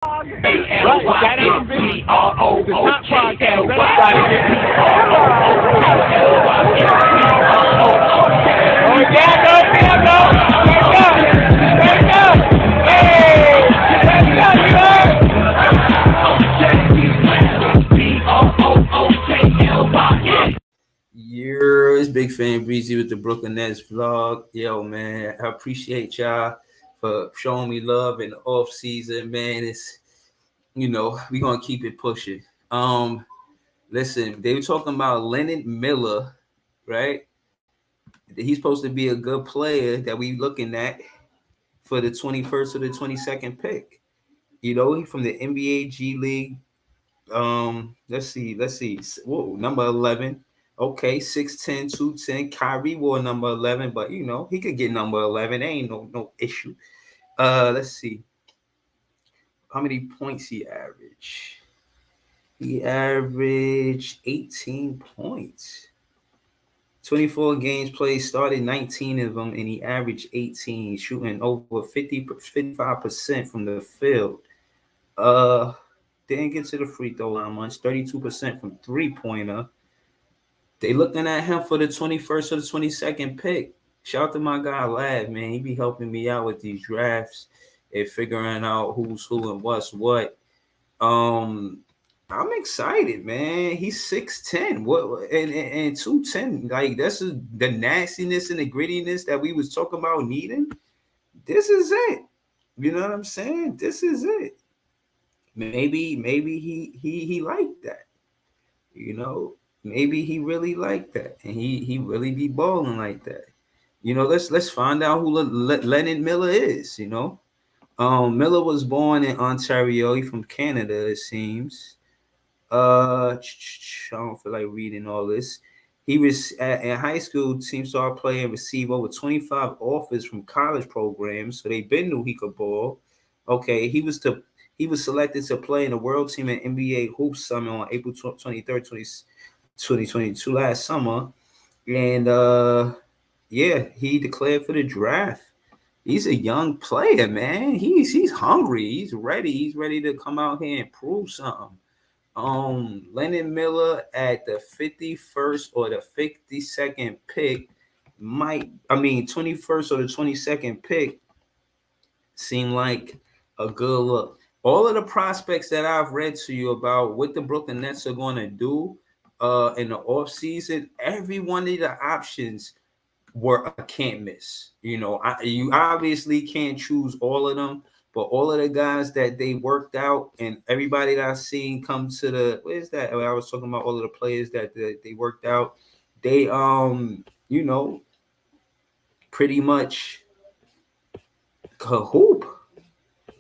Right, that ain't big. The top podcast. It's Big Fan Breezy with the Brooklyn Nets vlog. Yo, man, I appreciate y'all for showing me love in the off season, man. It's we're gonna keep it pushing. Listen, they were talking about Leonard Miller, right? He's supposed to be a good player that we looking at for the 21st or the 22nd pick. He from the NBA G League. Let's see. Whoa, number 11. Okay, 6'10", 210. Kyrie wore number 11, but he could get number 11. Ain't no issue. Let's see. How many points he averaged? He averaged 18 points. 24 games played, started 19 of them, and he averaged 18, shooting over 55% from the field. Didn't get to the free throw line much, 32% from three-pointer. They looking at him for the 21st or the 22nd pick. Shout out to my guy Lad, man. He be helping me out with these drafts and figuring out who's who and what's what. I'm excited, man. He's 6'10", and 210. Like, that's the nastiness and the grittiness that we was talking about needing. This is it. You know what I'm saying? This is it. Maybe he liked that. Maybe he really liked that, and he really be balling like that. Let's find out who Leonard Miller is. Miller was born in Ontario. He's from Canada, it seems. I don't feel like reading all this. He was in high school. Team started playing and received over 25 offers from college programs, so they been knew he could ball. Okay, he was selected to play in the World Team at NBA Hoop Summit on April 23rd, 2022, last summer, and he declared for the draft. He's a young player, man. He's hungry. He's ready. He's ready to come out here and prove something. Leonard Miller at the 51st or the 52nd pick 21st or the 22nd pick seem like a good look. All of the prospects that I've read to you about what the Brooklyn Nets are going to do in the offseason, every one of the options were a can't miss. You obviously can't choose all of them, but all of the guys that they worked out and everybody that I've seen come to the, where's that? I was talking about all of the players that they worked out. They, pretty much could hoop.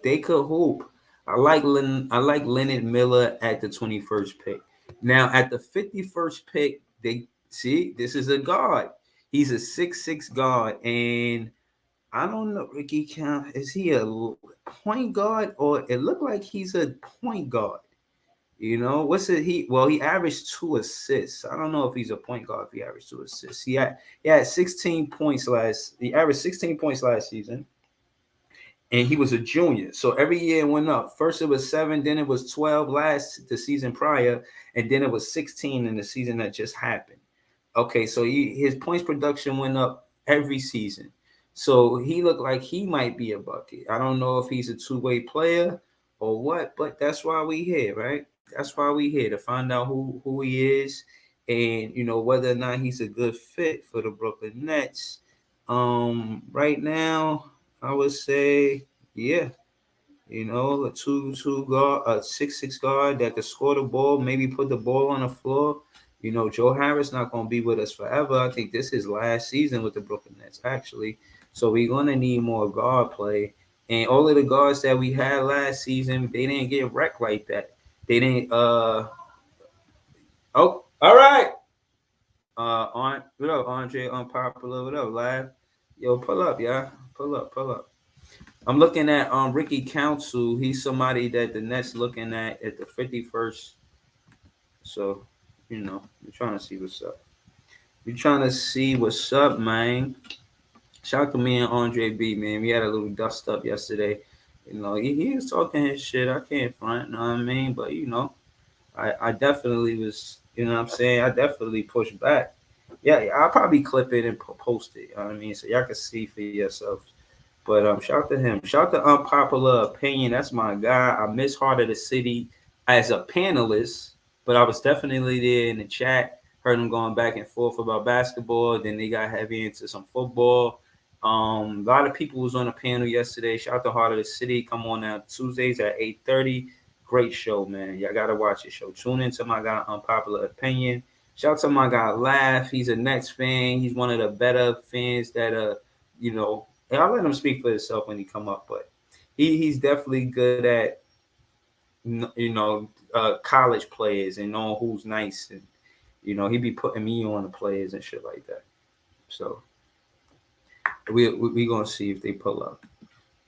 They could hoop. I like Leonard Miller at the 21st pick. Now at the 51st pick, they see this is a guard. He's a 6'6" guard, and I don't know, Ricky Count, is he a point guard or it looked like he's a point guard? What's it? He averaged 2 assists. I don't know if he's a point guard if he averaged 2 assists. He had 16 points he averaged 16 points last season. And he was a junior. So every year it went up. First it was 7, then it was 12 the season prior, and then it was 16 in the season that just happened. Okay, so his points production went up every season. So he looked like he might be a bucket. I don't know if he's a two-way player or what, but that's why we here, right? That's why we here, to find out who he is and, whether or not he's a good fit for the Brooklyn Nets. Right now, I would say, a 2-2 guard, a 6'6" guard that could score the ball, maybe put the ball on the floor. Joe Harris not going to be with us forever. I think this is his last season with the Brooklyn Nets, actually. So we're going to need more guard play. And all of the guards that we had last season, they didn't get wrecked like that. They didn't. Oh, all right. What up, Andre? Unpopular. What up, live? Yo, pull up, yeah. Pull up. I'm looking at Ricky Council. He's somebody that the Nets looking at the 51st. So, we're trying to see what's up. We're trying to see what's up, man. Shout out to me and Andre B, man. We had a little dust up yesterday. he was talking his shit. I can't front, you know what I mean? But I definitely was, you know what I'm saying? I definitely pushed back. Yeah, I'll probably clip it and post it. You know what I mean? So y'all can see for yourselves. But shout out to him. Shout out to Unpopular Opinion. That's my guy. I miss Heart of the City as a panelist, but I was definitely there in the chat. Heard them going back and forth about basketball. Then they got heavy into some football. A lot of people was on the panel yesterday. Shout out to Heart of the City. Come on now Tuesdays at 8:30. Great show, man. Y'all gotta watch the show. Tune into my guy Unpopular Opinion. Shout out to my guy Laugh. He's a Nets fan. He's one of the better fans that you know, and I'll let him speak for himself when he come up, but he's definitely good at college players and knowing who's nice, and he be putting me on the players and shit like that. So we gonna see if they pull up.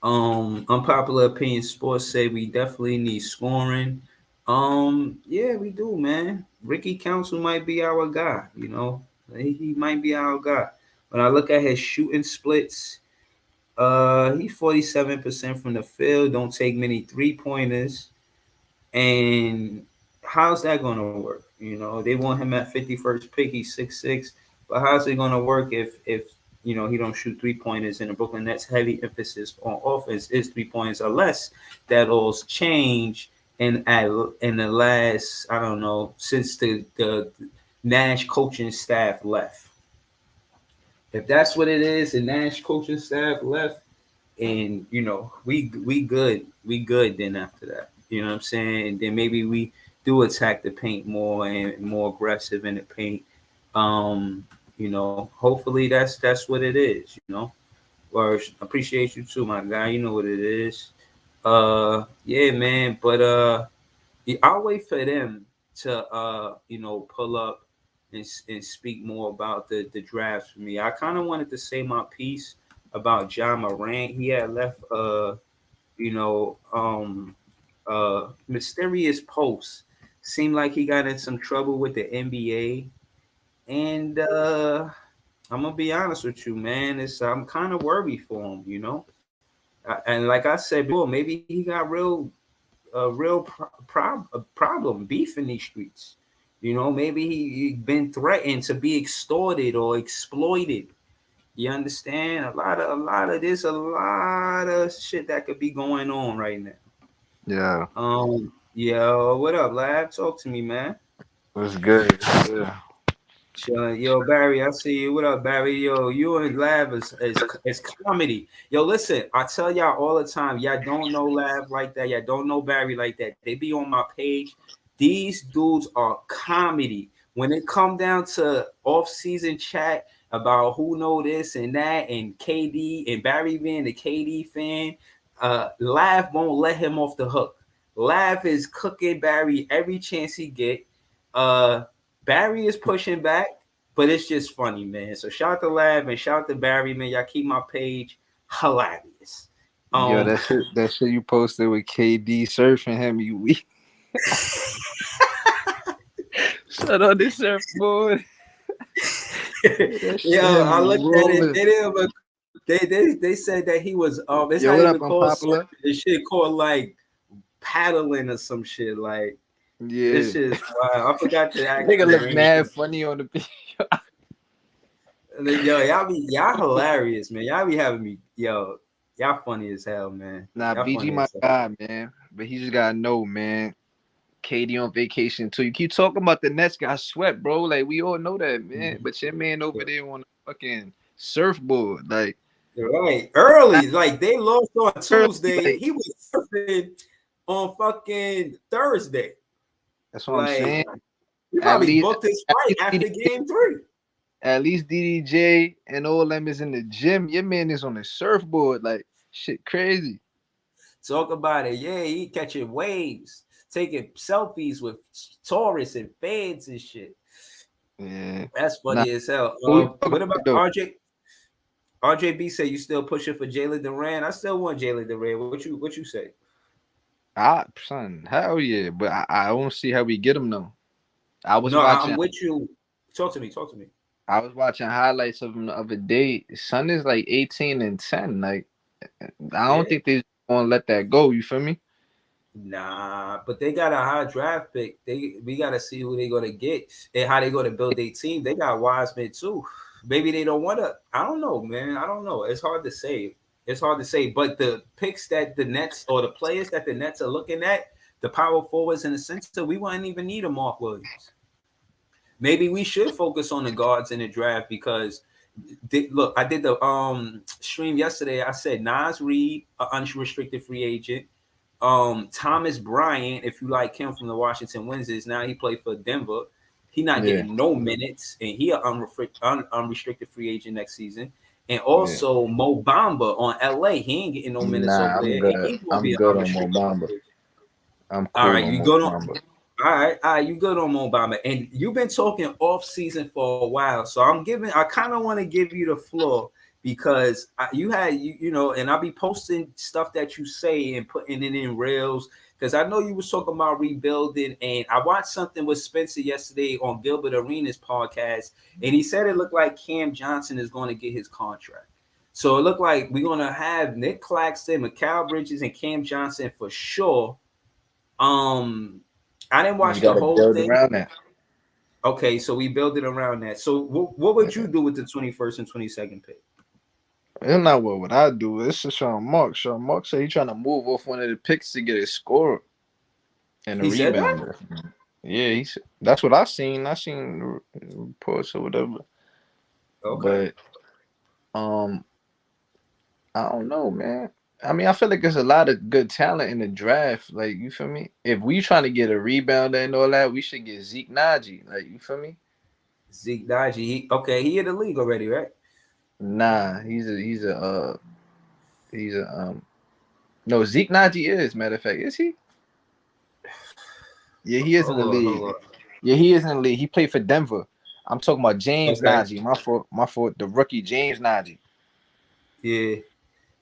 Unpopular opinion sports say we definitely need scoring. Yeah, we do, man. Ricky Council might be our guy, he might be our guy. When I look at his shooting splits, he's 47% from the field, don't take many 3-pointers. And how's that gonna work? They want him at 51st pick, he's 6'6", but how's it gonna work if he don't shoot 3-pointers, and the Brooklyn Nets heavy emphasis on offense is 3-pointers or less? That'll change in the last, I don't know, since the Nash coaching staff left. If that's what it is, the Nash coaching staff left, and we good then after that. You know what I'm saying? And then maybe we do attack the paint more and more aggressive in the paint. Hopefully that's what it is, Or appreciate you too, my guy. You know what it is. Yeah, man. But I'll wait for them to pull up and speak more about the drafts for me. I kind of wanted to say my piece about John Morant. He had left you know mysterious post. Seemed like he got in some trouble with the NBA, and I'm gonna be honest with you, man. I'm kind of worried for him, and like I said before, maybe he got a problem beef in these streets. Maybe he been threatened to be extorted or exploited. You understand? A lot of shit that could be going on right now. Yeah. Yo, what up, lab? Talk to me, man. What's good? Yeah. Chilling. Yo, Barry, I see you. What up, Barry? Yo, you and Lav is comedy. Yo, listen, I tell y'all all the time, y'all don't know Lav like that. Y'all don't know Barry like that. They be on my page. These dudes are comedy. When it come down to off-season chat about who know this and that, and KD and Barry being the KD fan, Lav won't let him off the hook. Lav is cooking Barry every chance he get. Barry is pushing back, but it's just funny, man. So shout out to Lab and shout out to Barry, man. Y'all keep my page hilarious. Yo, that shit you posted with KD surfing him, you weak. Shut on this surfboard. Yo, I looked at it. They said that he was it's Yo, not what even up, called Unpopular? this shit called like paddling or some shit. Like Yeah. this shit is wild. I forgot to ask. Nigga look mad funny on the video. Yo, y'all hilarious, man. Y'all be having me, y'all funny as hell, man. Nah, Y'all BG funny my as hell. guy, man. But he just gotta know, man. KD on vacation too. You keep talking about the Nets got swept, bro. Like we all know that, man. But your man over there on the fucking surfboard, like right early, like they lost on Tuesday. Like, He was surfing on fucking Thursday. that's what I'm Like saying. he At probably least, booked his flight after game 3. at least DDJ and all them is in the gym. Your man is on the surfboard, like shit, crazy. Talk about it, yeah. He catching waves, taking selfies with tourists and fans and shit. Yeah, That's funny as hell. What about RJ? RJB said you still pushing for Jalen Duran. I still want Jalen Duran. What you say? Son, hell yeah. But I don't see how we get him though. I'm with you. Talk to me. I was watching highlights of him the other day. Son is like 18 and 10. Like I don't think there's gonna let that go. You feel me? Nah, but they got a high draft pick. We gotta see who they gonna get and how they gonna build their team. They got Wiseman too. Maybe they don't want to. I don't know, man. I don't know. It's hard to say. It's hard to say. But the picks that the Nets or the players that the Nets are looking at, the power forwards in the center, we wouldn't even need a Mark Williams. Maybe we should focus on the guards in the draft because look, I did the stream yesterday. I said Nas Reed, an unrestricted free agent. Thomas Bryant, if you like him from the Washington Wizards, now he played for Denver. He not Yeah, getting no minutes, and he an unrestricted free agent next season. And yeah. also Mo Bamba on LA, he ain't getting no minutes over Nah, I'm there, and good. he's gonna I'm be an good on unrestricted Mobamba. free agent. I'm All cool right, on you go on. Mobamba. All right, you good on Mo Bamba, and you've been talking off season for a while, so I kind of want to give you the floor because you know, and I'll be posting stuff that you say and putting it in reels because I know you was talking about rebuilding, and I watched something with Spencer yesterday on Gilbert Arenas podcast, and he said it looked like Cam Johnson is going to get his contract. So it looked like we're going to have Nick Claxton, Mikal Bridges, and Cam Johnson for sure. Um, I didn't We watch the gotta whole build thing. around that. Okay, so we build it around that. So what would you do with the 21st and 22nd pick? It's not what I do. This is Sean Mark. Sean Mark said he trying to move off one of the picks to get a score and a He said that? rebounder. Yeah, that's what I seen. I seen reports or whatever. Okay. But um, I don't know, man. I mean, I feel like there's a lot of good talent in the draft. Like, you feel me? If we trying to get a rebounder and all that, we should get Zeke Naji. Like, you feel me? Zeke Dodgy. He in the league already, right? Nah, he's a no, Zeke Naji is, matter of fact. Is he? Yeah, he is in the Hold league. on. Yeah, he is in the league. He played for Denver. I'm talking about James Okay. Naji. My fault. The rookie James Naji. Yeah.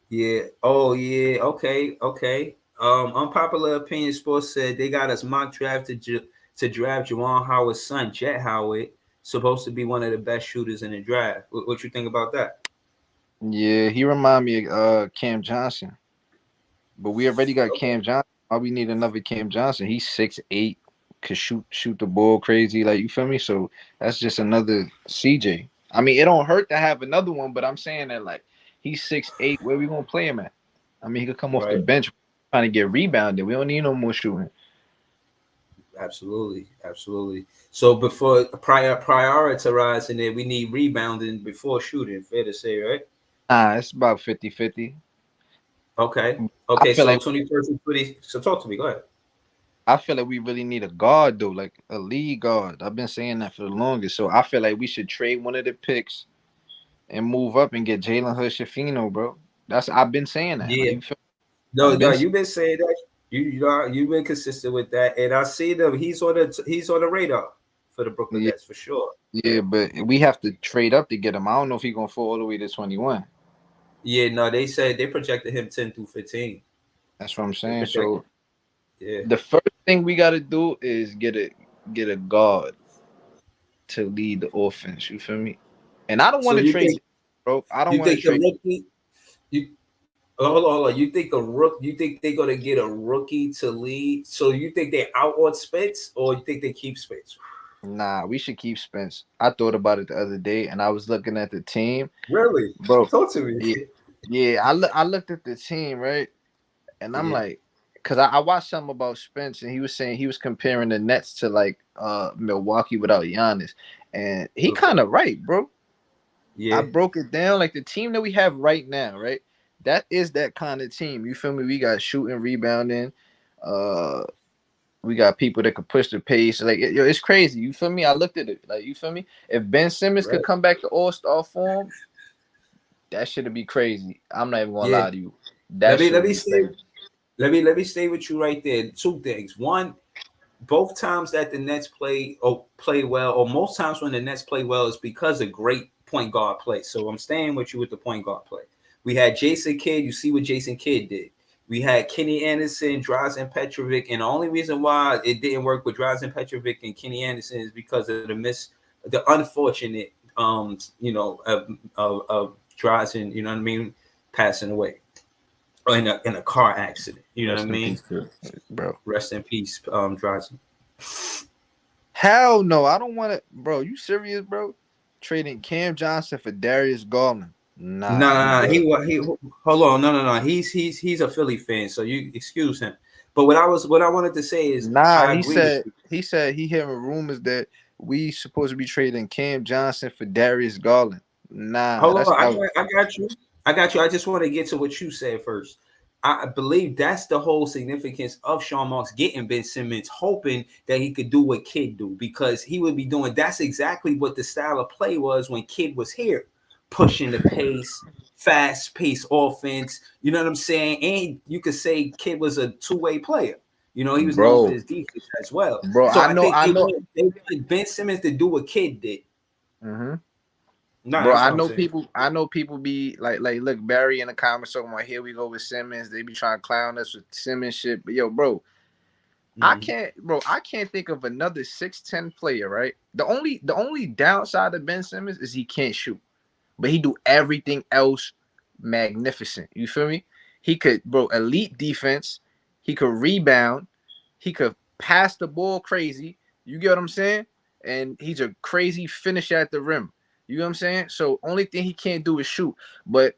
Yeah. Oh yeah. Okay. Unpopular opinion sports said they got us mock draft to draft Juwan Howard's son, Jet Howard, supposed to be one of the best shooters in the draft. What you think about that? Yeah, he remind me of Cam Johnson. But we already got Okay. Cam Johnson. Why we need another Cam Johnson? He's 6'8", could shoot the ball crazy. Like, you feel me? So that's just another CJ. I mean, it don't hurt to have another one, but I'm saying that like he's 6'8". Where we gonna play him at? I mean, he could come off the Right. bench trying to get rebounded. We don't need no more shooting. Absolutely. So before prioritizing it, we need rebounding before shooting. Fair to say, right? Nah, it's about 50-50. Okay. I Okay. feel So like 21st and 20. So talk to me. Go ahead. we really need a guard though, like a lead guard. I've been saying that for the longest. So I feel like we should trade one of the picks and move up and get Jalen Hood-Schifino, bro. I've been saying that. Like, Yeah. you feel No, I've no. been You've been saying that. You've been consistent with that, and I see them. He's on the radar for the Brooklyn yeah, Nets for sure. yeah, but we have to trade up to get him. I don't know if he's gonna fall all the way to 21. Yeah. No, they said they projected him 10 through 15. That's what I'm They saying. projected. So Yeah. the first thing we gotta do is get a guard to lead the offense. You feel me? And I don't So want to you trade, think bro. I don't you want to think the trade. rookie? You hold on. You think You think they're gonna get a rookie to lead? So you think they out on Spence, or you think they keep Spence? Nah, we should keep Spence. I thought about it the other day, and I was looking at the team, Really? bro. Talk to me. Yeah, yeah. I looked at the team, right, and I'm Yeah. like, cause I watched something about Spence, and he was saying he was comparing the Nets to like Milwaukee without Giannis, and he Okay. kind of right, bro. I Yeah. broke it down like the team that we have right now, right? That is that kind of team. You feel me? We got shooting, rebounding. Uh, we got people that could push the pace. Like, yo, it's crazy. You feel me? I looked at it. Like, you feel me? If Ben Simmons could Right. come back to All-Star form, that should be crazy. I'm not even gonna Yeah. lie to you. Let That me let should me be stay. crazy. Let me stay with you right there. Two things. One, both times that the Nets play well, or most times when the Nets play well, is because of great point guard play. So I'm staying with you with the point guard play. We had Jason Kidd. You see what Jason Kidd did. We had Kenny Anderson, Drazen Petrovic, and the only reason why it didn't work with Drazen Petrovic and Kenny Anderson is because of the unfortunate, of Drazen, you know what I mean, passing away. or in a car accident. You know what I Rest in mean? peace, too, bro. Rest in peace, Drazen. Hell no, I don't want to, bro. You serious, bro? Trading Cam Johnson for Darius Garland? No, Nah, you no, no. good. He. Hold on. No, no, no. He's a Philly fan, so you excuse him. But what I wanted to say is, Nah, I agree with you. he said he hearing rumors that we supposed to be trading Cam Johnson for Darius Garland. Nah, Hold that's on. out. I got you. I got you. I just want to get to what you said first. I believe that's the whole significance of Sean Marks getting Ben Simmons, hoping that he could do what Kid do, because he would be doing. That's exactly what the style of play was when Kid was here, pushing the pace, fast pace offense. You know what I'm saying? And you could say Kid was a two-way player. You know, he was known for Bro, his defense as well. bro, So I I know, think they wanted Ben Simmons to do what Kid did. hmm No, Bro, that's what I'm saying. I know people be like, look, Barry in the comments talking about here we go with Simmons. They be trying to clown us with Simmons shit. But yo, bro, Mhm. I can't think of another 6'10" player, right? The only downside of Ben Simmons is he can't shoot, but he do everything else magnificent. You feel me? He could, bro, elite defense. He could rebound. He could pass the ball crazy. You get what I'm saying? And he's a crazy finisher at the rim. You know what I'm saying? So only thing he can't do is shoot. But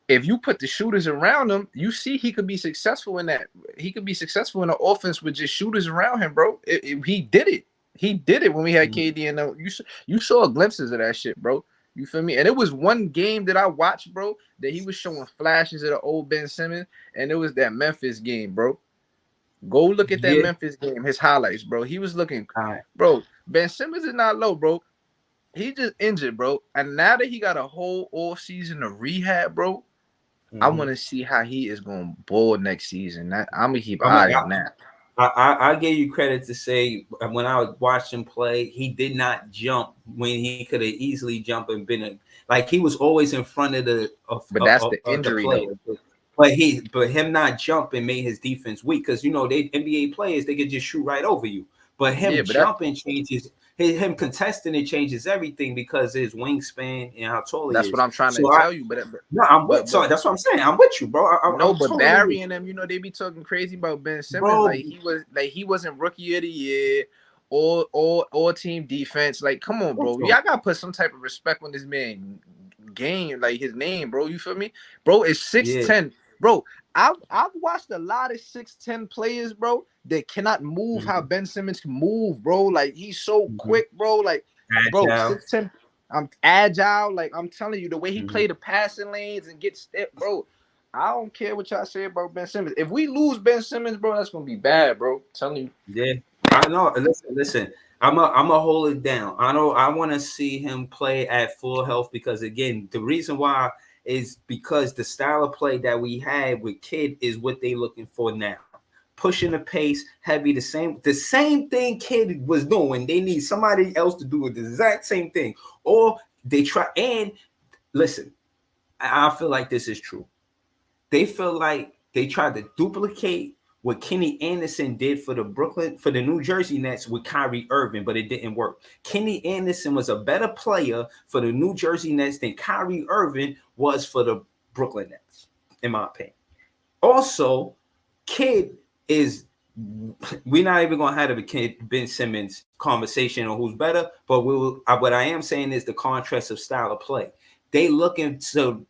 if you put the shooters around him, you see he could be successful in that. He could be successful in the offense with just shooters around him, bro. He did it. He did it when we had Mhm. KD and you saw glimpses of that shit, bro. You feel me? And it was one game that I watched, bro, that he was showing flashes of the old Ben Simmons, and it was that Memphis game, bro. Go look at that Yeah. Memphis game, his highlights, bro. He was looking, All right. bro. Ben Simmons is not low, bro. He just injured, bro. And now that he got a whole off season of rehab, bro, I Mhm. want to see how he is going to ball next season. I'm gonna keep I'm a, eyes on that. I gave you credit to say when I watched him play, he did not jump when he could have easily jumped and been like he was always in front of But that's the the injury, though. player. But him not jumping made his defense weak, because you know they NBA players, they could just shoot right over you. But Yeah, him but that jumping changes him contesting, it changes everything because of his wingspan and how tall he that's what is. I'm trying to So I tell you. no, I'm with, But so that's what I'm saying. I'm with you, bro. no, I'm but totally with Barry you, and them, they be talking crazy about Ben Simmons. bro. Like he wasn't rookie of the year or team defense. Like, come on, bro. Y'all gotta put some type of respect on this man game, like his name, bro. You feel me? Bro, it's Yeah. 6'10. Bro, I've watched a lot of 6'10 players, bro, that cannot move how Mhm. Ben Simmons can move, bro. Like he's so Mhm. quick, bro. Like, bro, Agile. 6'10. I'm agile. Like I'm telling you, the way he Mhm. played the passing lanes and gets step, bro. I don't care what y'all say about Ben Simmons. If we lose Ben Simmons, bro, that's gonna be bad, bro. I'm telling you. Yeah, I know. Listen. I'm a hold it down. I know. I want to see him play at full health, because again, the reason why is because the style of play that we had with Kid is what they looking for now. Pushing the pace, heavy, the same thing Kid was doing. They need somebody else to do it, the exact same thing, or they try. And listen, I feel like this is true. They feel like they tried to duplicate what Kenny Anderson did for the New Jersey Nets with Kyrie Irving, but it didn't work. Kenny Anderson was a better player for the New Jersey Nets than Kyrie Irving was for the Brooklyn Nets, in my opinion. Also, Kid is we're not even gonna have a Kid Ben Simmons conversation on who's better, but what I am saying is the contrast of style of play. They looking to,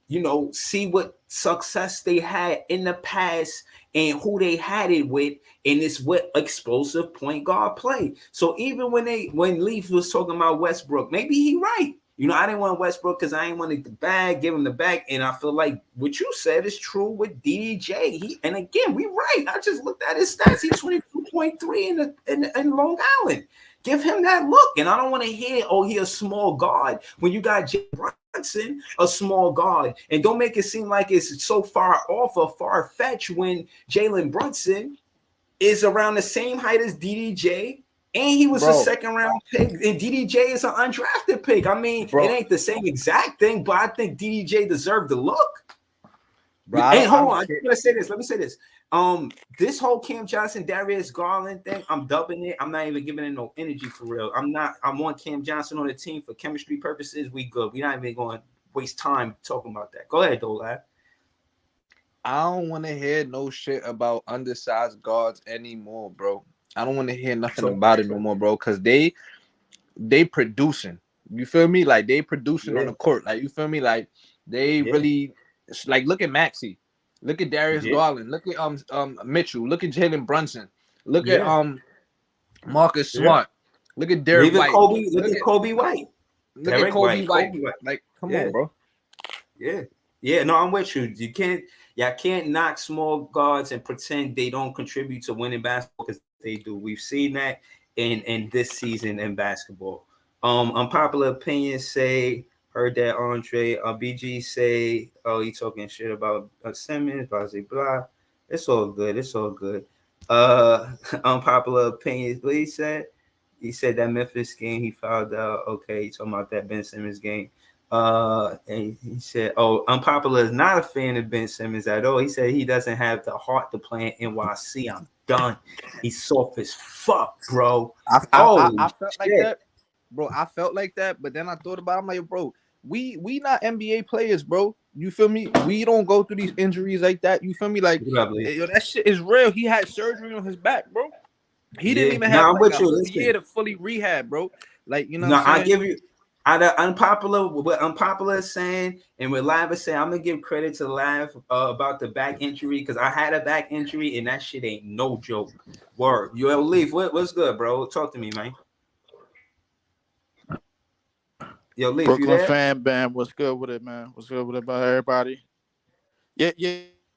see what success they had in the past and who they had it with, and it's what explosive point guard play. So even when Leaf was talking about Westbrook, maybe he right. I didn't want Westbrook because I didn't want the bag, give him the bag. And I feel like what you said is true with DDJ. And again, we right. I just looked at his stats. He's 22.3 in Long Island. Give him that look. And I don't want to hear, oh, he a small guard when you got Jay Brunson, a small guard. And don't make it seem like it's so far off or far-fetched when Jalen Brunson is around the same height as DDJ, and he was a Bro, second round pick, and DDJ is an undrafted pick. I mean, it bro, ain't the same exact thing, but I think DDJ deserved the look. bro, And I hold don't on, I'm care. gonna say this. Let me say this. This whole Cam Johnson, Darius Garland thing, I'm dubbing it. I'm not even giving it no energy for real. I want Cam Johnson on the team for chemistry purposes. We good. We're not even going to waste time talking about that. Go ahead, though, lad. I don't want to hear no shit about undersized guards anymore, bro. I don't want to hear nothing So about it no more, bro. Cause they producing. You feel me? Like they producing on yeah, the court. Like you feel me? Like they yeah, really like look at Maxey, look at Darius yeah, Garland, look at Mitchell, look at Jalen Brunson, look at yeah, Marcus yeah. Smart, look at Derek Even White, Kobe, look look at at Kobe White, look at Derek Kobe White, White. Kobe White. Like, come Yeah, on, bro. yeah, yeah. No, I'm with you. Y'all can't knock small guards and pretend they don't contribute to winning basketball because they do. We've seen that in this season in basketball. Unpopular opinions say heard that Andre BG say, oh, he talking shit about Simmons, blah blah blah. It's all good. It's all good. Unpopular opinions. What he said? He said that Memphis game he fouled out. Okay, he talking about that Ben Simmons game. And he said, "Oh, Unpopular is not a fan of Ben Simmons at all. He said he doesn't have the heart to play in NYC. I'm done. He's soft as fuck, bro. I Holy felt like shit, that, bro. I felt like that, but then I thought about it. I'm like, bro, we not NBA players, bro. You feel me? We don't go through these injuries like that. You feel me? Like lovely. yo, that shit is real. He had surgery on his back, bro. He didn't Yeah. even have Now I'm like with a you. whole year Listen. to fully rehab, bro. Like, you know what No, I'm I saying? give you. Out of unpopular, what unpopular is saying, and what Live is saying, I'm gonna give credit to Live about the back injury because I had a back injury and that shit ain't no joke. Word, yo, Leaf, what's good, bro? Talk to me, man. Yo, Leaf, you Brooklyn there? fan band, what's good with it, man? What's good with it about everybody? Yeah. I'm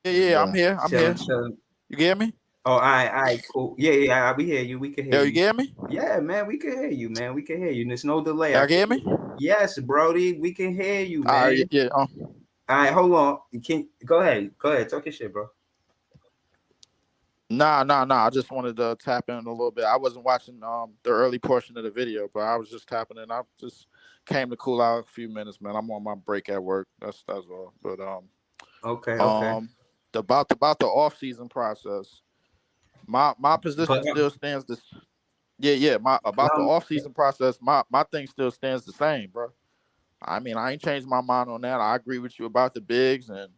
Bro. here. I'm here. Chilling, chilling. You get me? Oh, all right, cool. Yeah, we hear you. We can hear Yo, you you. get me? Yeah, man, we can hear you, man. We can hear you. There's no delay. I Y'all think. get me? Yes, Brody, we can hear you, All right, man. yeah. All right, hold on. You can go ahead. Go ahead. Talk your shit, bro. Nah. I just wanted to tap in a little bit. I wasn't watching the early portion of the video, but I was just tapping in. I just came to cool out a few minutes, man. I'm on my break at work. That's all. But Okay. um about the off season process. My But position still stands this. Yeah. My about the um, off season process. My thing still stands the same, bro. I mean, I ain't changed my mind on that. I agree with you about the bigs and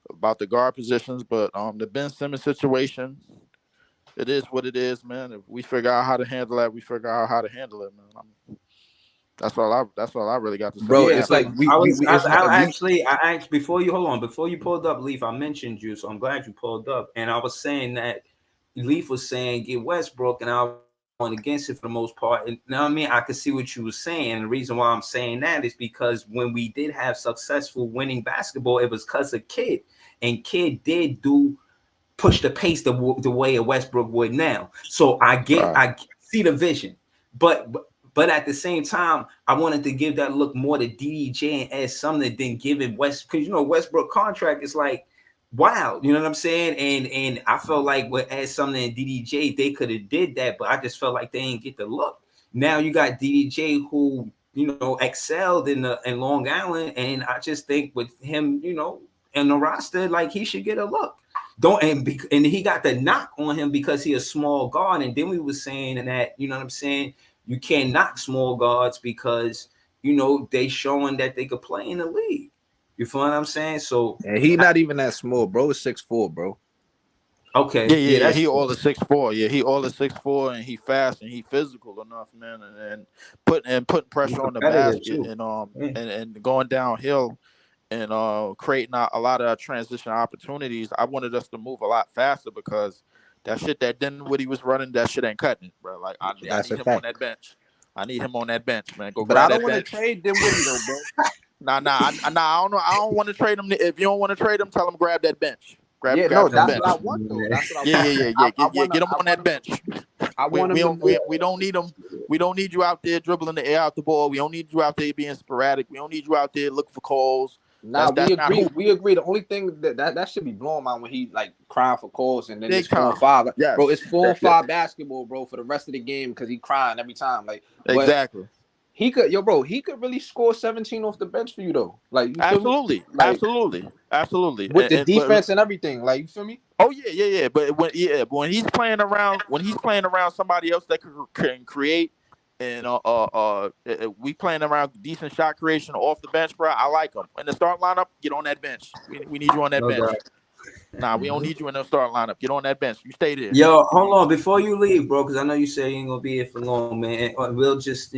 about the guard positions, but the Ben Simmons situation, it is what it is, man. If we figure out how to handle that, we figure out how to handle it, man. That's all I really got to say Bro, on yeah, that it's like so front. we it's no we I asked before you hold on before you pulled up Leaf. I mentioned you, so I'm glad you pulled up. And I was saying that Leaf was saying get Westbrook, and I was going against it for the most part. And you know what I mean? I could see what you were saying. And the reason why I'm saying that is because when we did have successful winning basketball, it was because of Kid, and Kid did do push the pace the way a Westbrook would now. So Right. I see the vision, but at the same time, I wanted to give that look more to DDJ and add something than giving West because you know Westbrook contract is like wow, you know what I'm saying? And I felt like with add something in DDJ, they could have did that, but I just felt like they didn't get the look. Now you got DDJ who you know excelled in Long Island, and I just think with him, you know, in the roster, like he should get a look don't and he got the knock on him because he a small guard. And then we were saying that, you know what I'm saying, you can't knock small guards because you know they showing that they could play in the league. You feel what I'm saying? So and he not even that small, bro. It's 6'4", bro. Yeah, okay, yeah, yeah, yeah. that's He all the 6'4". Yeah, he all the 6'4", and he fast and he physical enough, man, and putting he's pressure on the competitive basket too. and Yeah. and going downhill and creating a lot of transition opportunities. I wanted us to move a lot faster because that shit that Dinwiddie was running, that shit ain't cutting it, bro. Like I That's need a him on fact. that bench. I need him on that bench, man. Go But I grab don't that want to bench. trade Dinwiddie though, bro. I don't know. I don't want to trade him. If you don't want to trade him, tell him grab that bench. Yeah, Grab no, that that's what I bench. want though. That's what I Yeah, want. yeah, yeah, I, yeah. I Yeah, want him. get him I on want that him. bench. I We want we him to don't move. we don't need him. We don't need you out there dribbling the air out the ball. We don't need you out there being sporadic. We don't need you out there looking for calls. Nah, we That's not agree. hoop. We agree. The only thing that should be blowing my when he like crying for calls and then it's Big 4 and 5, time. bro. It's Yes. four and five basketball, bro, for the rest of the game because he crying every time. Like, but Exactly. he could, yo, bro, he could really score 17 off the bench for you though. Like, you feel me? Absolutely. Like Absolutely. Absolutely. with the But defense and everything. Like, you feel me? oh yeah. But when he's playing around somebody else that can create, and we playing around decent shot creation off the bench, bro. I like him. In the start lineup, get on that bench. We need you on that No bench. doubt. Nah, we don't need you in the start lineup. Get on that bench. You stay there. Yo, hold on before you leave, bro, because I know you say you ain't gonna be here for long, man. We'll just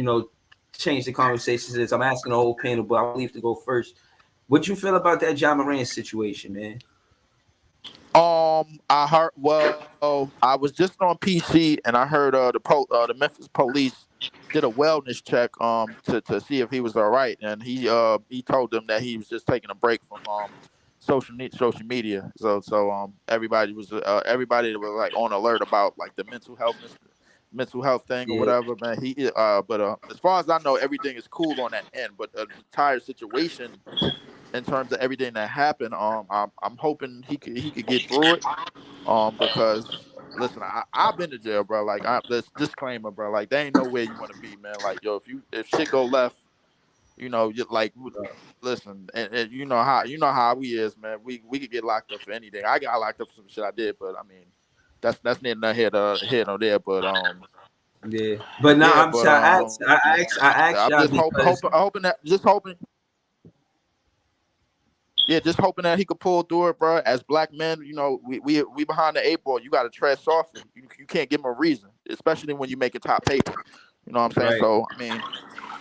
change the conversation to this. I'm asking the whole panel, but I'll leave to go first. What you feel about that John Morant situation, man? I heard. Well, I was just on PC and I heard the Memphis police did a wellness check to see if he was all right, and he told them that he was just taking a break from social media. So everybody was like on alert about like the mental health thing or Yeah, whatever, man. But as far as I know, everything is cool on that end. But the entire situation in terms of everything that happened, I'm hoping he could get through it. Because listen, I've been to jail, bro. Like, this disclaimer, bro. Like, there ain't nowhere you want to be, man. Like, yo, if shit go left, you like, listen, and you know how we is, man. We could get locked up for anything. I got locked up for some shit I did, but I mean, that's neither here nor there. But yeah. But now yeah, I'm but saying I asked I'm y'all just because hoping that yeah, just hoping that he could pull through it, bro. As black men, we behind the eight ball. You got to tread softly. You can't give him a reason, especially when you make it top paper. You know what I'm saying? right. So I mean,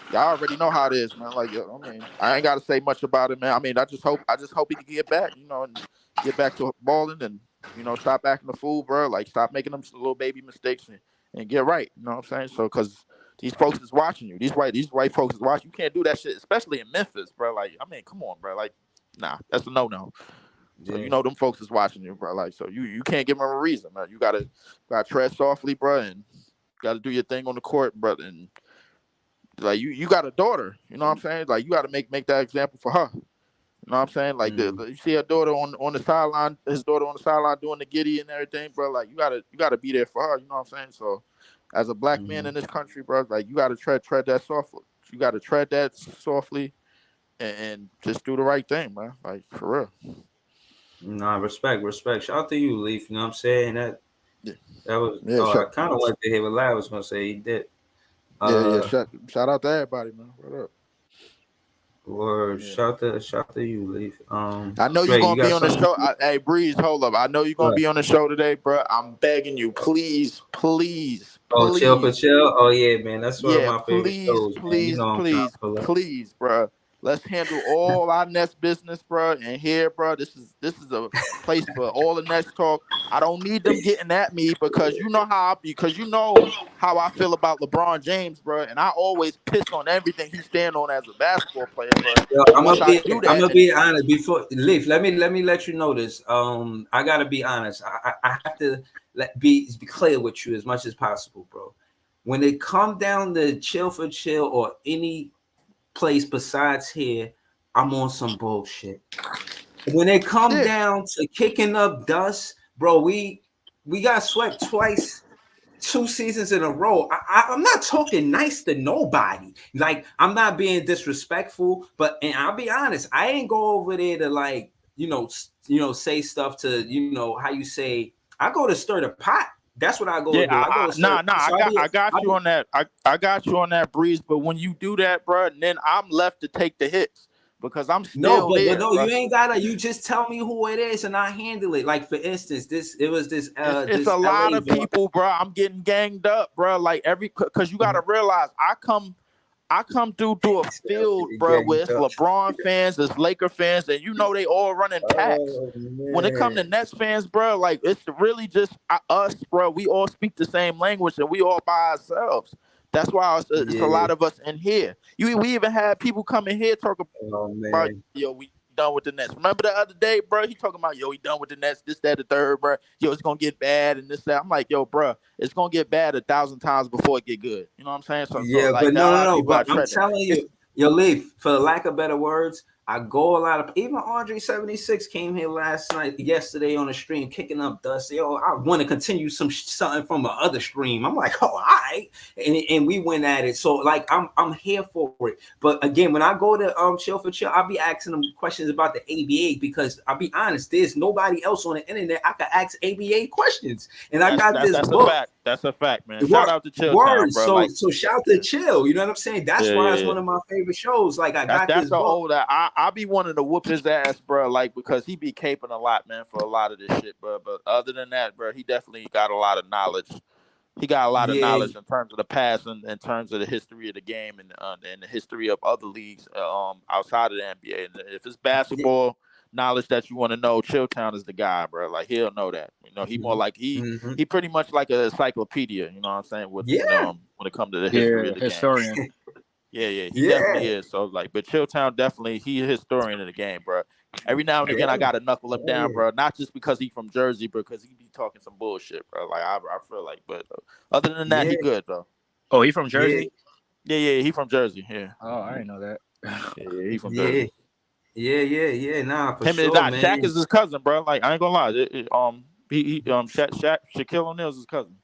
y'all already know how it is, man. Like, I mean, I ain't got to say much about it, man. I mean, I just hope he can get back, and get back to balling, and stop acting a fool, bro. Like, stop making them little baby mistakes, and get right. You know what I'm saying? So, because these folks is watching you. These white folks is watching. You can't do that shit, especially in Memphis, bro. Like, I mean, come on, bro. Like, nah, that's a no. So Yeah. them folks is watching you, bro. Like, so you can't give them a reason, man. You gotta tread softly, bro, and gotta do your thing on the court, brother. And like you got a daughter, you know what I'm saying? Like, you gotta make that example for her. You know what I'm saying? Like, you see her daughter on the sideline, his daughter on the sideline doing the giddy and everything, bro. Like, you gotta be there for her. You know what I'm saying? So, as a black man in this country, bro, like, you gotta tread that softly. You gotta tread that softly, and just do the right thing, man. Like, for real. Nah, respect. Shout out to you, Leaf. You know what I'm saying? Yeah, That was. yeah, Oh, I kind of wanted to hear what Larry was gonna say. He did. yeah. Uh, Shout out to everybody, man. What up? or Yeah. shout to you, Leaf. I know you're Trey, you gonna be got on the something? show. Hey, Breeze, hold up. I know you're gonna What? be on the show today, bro. I'm begging you, please, please, Oh, chill for please. chill. Oh yeah, man. That's one of Yeah, my favorite please, shows, man. You please, know I'm trying please, to pull up. please, bro. Let's handle all our Nets business, bro. And here, bro, this is a place for all the Nets talk. I don't need them getting at me because you know how I feel about LeBron James, bro. And I always piss on everything he stand on as a basketball player, bro. Yo, And once I do I'm that, gonna and be honest before Leaf. Let me let you know this. I gotta be honest. I have to be clear with you as much as possible, bro. When it come down to chill for chill or any place besides here, I'm on some bullshit. When it come yeah, down to kicking up dust, bro, we got swept twice 2 seasons in a row. I'm not talking nice to nobody. Like, I'm not being disrespectful, but and I'll be honest, I ain't go over there to like say stuff to how you say. I go to stir the pot. That's what I go yeah, to do. I go to stir the pot. So I got you on that. I got you on that, Breeze. But when you do that, bro, then I'm left to take the hits because I'm no, still but there, no, bro. you ain't gotta. You just tell me who it is, and I handle it. Like, for instance, it was this It's this a lot LA of people, bro. I'm getting ganged up, bro. Like, because you got to realize, I come through a field, bro, where it's LeBron fans, there's Laker fans, and they all running packs. Oh When it comes to man. Nets fans, bro, like, it's really just us, bro. We all speak the same language, and we all by ourselves. That's why it's a Yeah. lot of us in here. We even had people come in here talking Oh about, man. yo, we done with the Nets. Remember the other day, bro? He talking about, yo, he done with the Nets, this, that, the third, bro. Yo, it's gonna get bad and this, that. I'm like, yo, bro, it's gonna get bad 1,000 times before it get good. You know what I'm saying? So Yeah, like, but there are a lot of no. people But got I'm tread that. telling It's you, your Leaf, for lack of better words, I go a lot of even Andre 76 came here yesterday on the stream, kicking up dust. Yo, I want to continue something from the other stream. I'm like, oh, all right, and we went at it. So like, I'm here for it. But again, when I go to chill for chill, I'll be asking them questions about the ABA because I'll be honest, there's nobody else on the internet I can ask ABA questions, and I got this that's a book. fact. That's a fact, man. Shout out to Chill Town, Words. bro. So Like, so shout to yeah, chill. You know what I'm saying? That's why it's yeah. one of my favorite shows. Like, I got That's this the book. old that I be wanting to whoop his ass, bro. Like because he be caping a lot, man, for a lot of this shit, bro. But other than that, bro, he definitely got a lot of knowledge. He got a lot of Yeah, knowledge in terms of the past and in terms of the history of the game and the history of other leagues outside of the NBA. And if it's yeah, basketball knowledge that you want to know, Chilltown is the guy, bro. Like he'll know that. You know, he more like mm-hmm. he pretty much like a encyclopedia. You know what I'm saying? With Yeah, when it comes to the history of Yeah, the game. historian. Yeah, yeah, he yeah, definitely is. So like, but Chilltown definitely he a historian of the game, bro. Every now and yeah, again, I gotta knuckle him down, yeah, bro. Not just because he from Jersey, but because he be talking some bullshit, bro. Like I feel like, but other than that, yeah, he good though. Oh, he from yeah, Jersey? Yeah, yeah, he from Jersey. Yeah, Oh, I didn't know that. yeah, yeah he from yeah, Jersey. yeah. Nah, for Him and sure, nah, Shaq man. is his cousin, bro. Like I ain't gonna lie, Shaq Shaquille O'Neal is his cousin.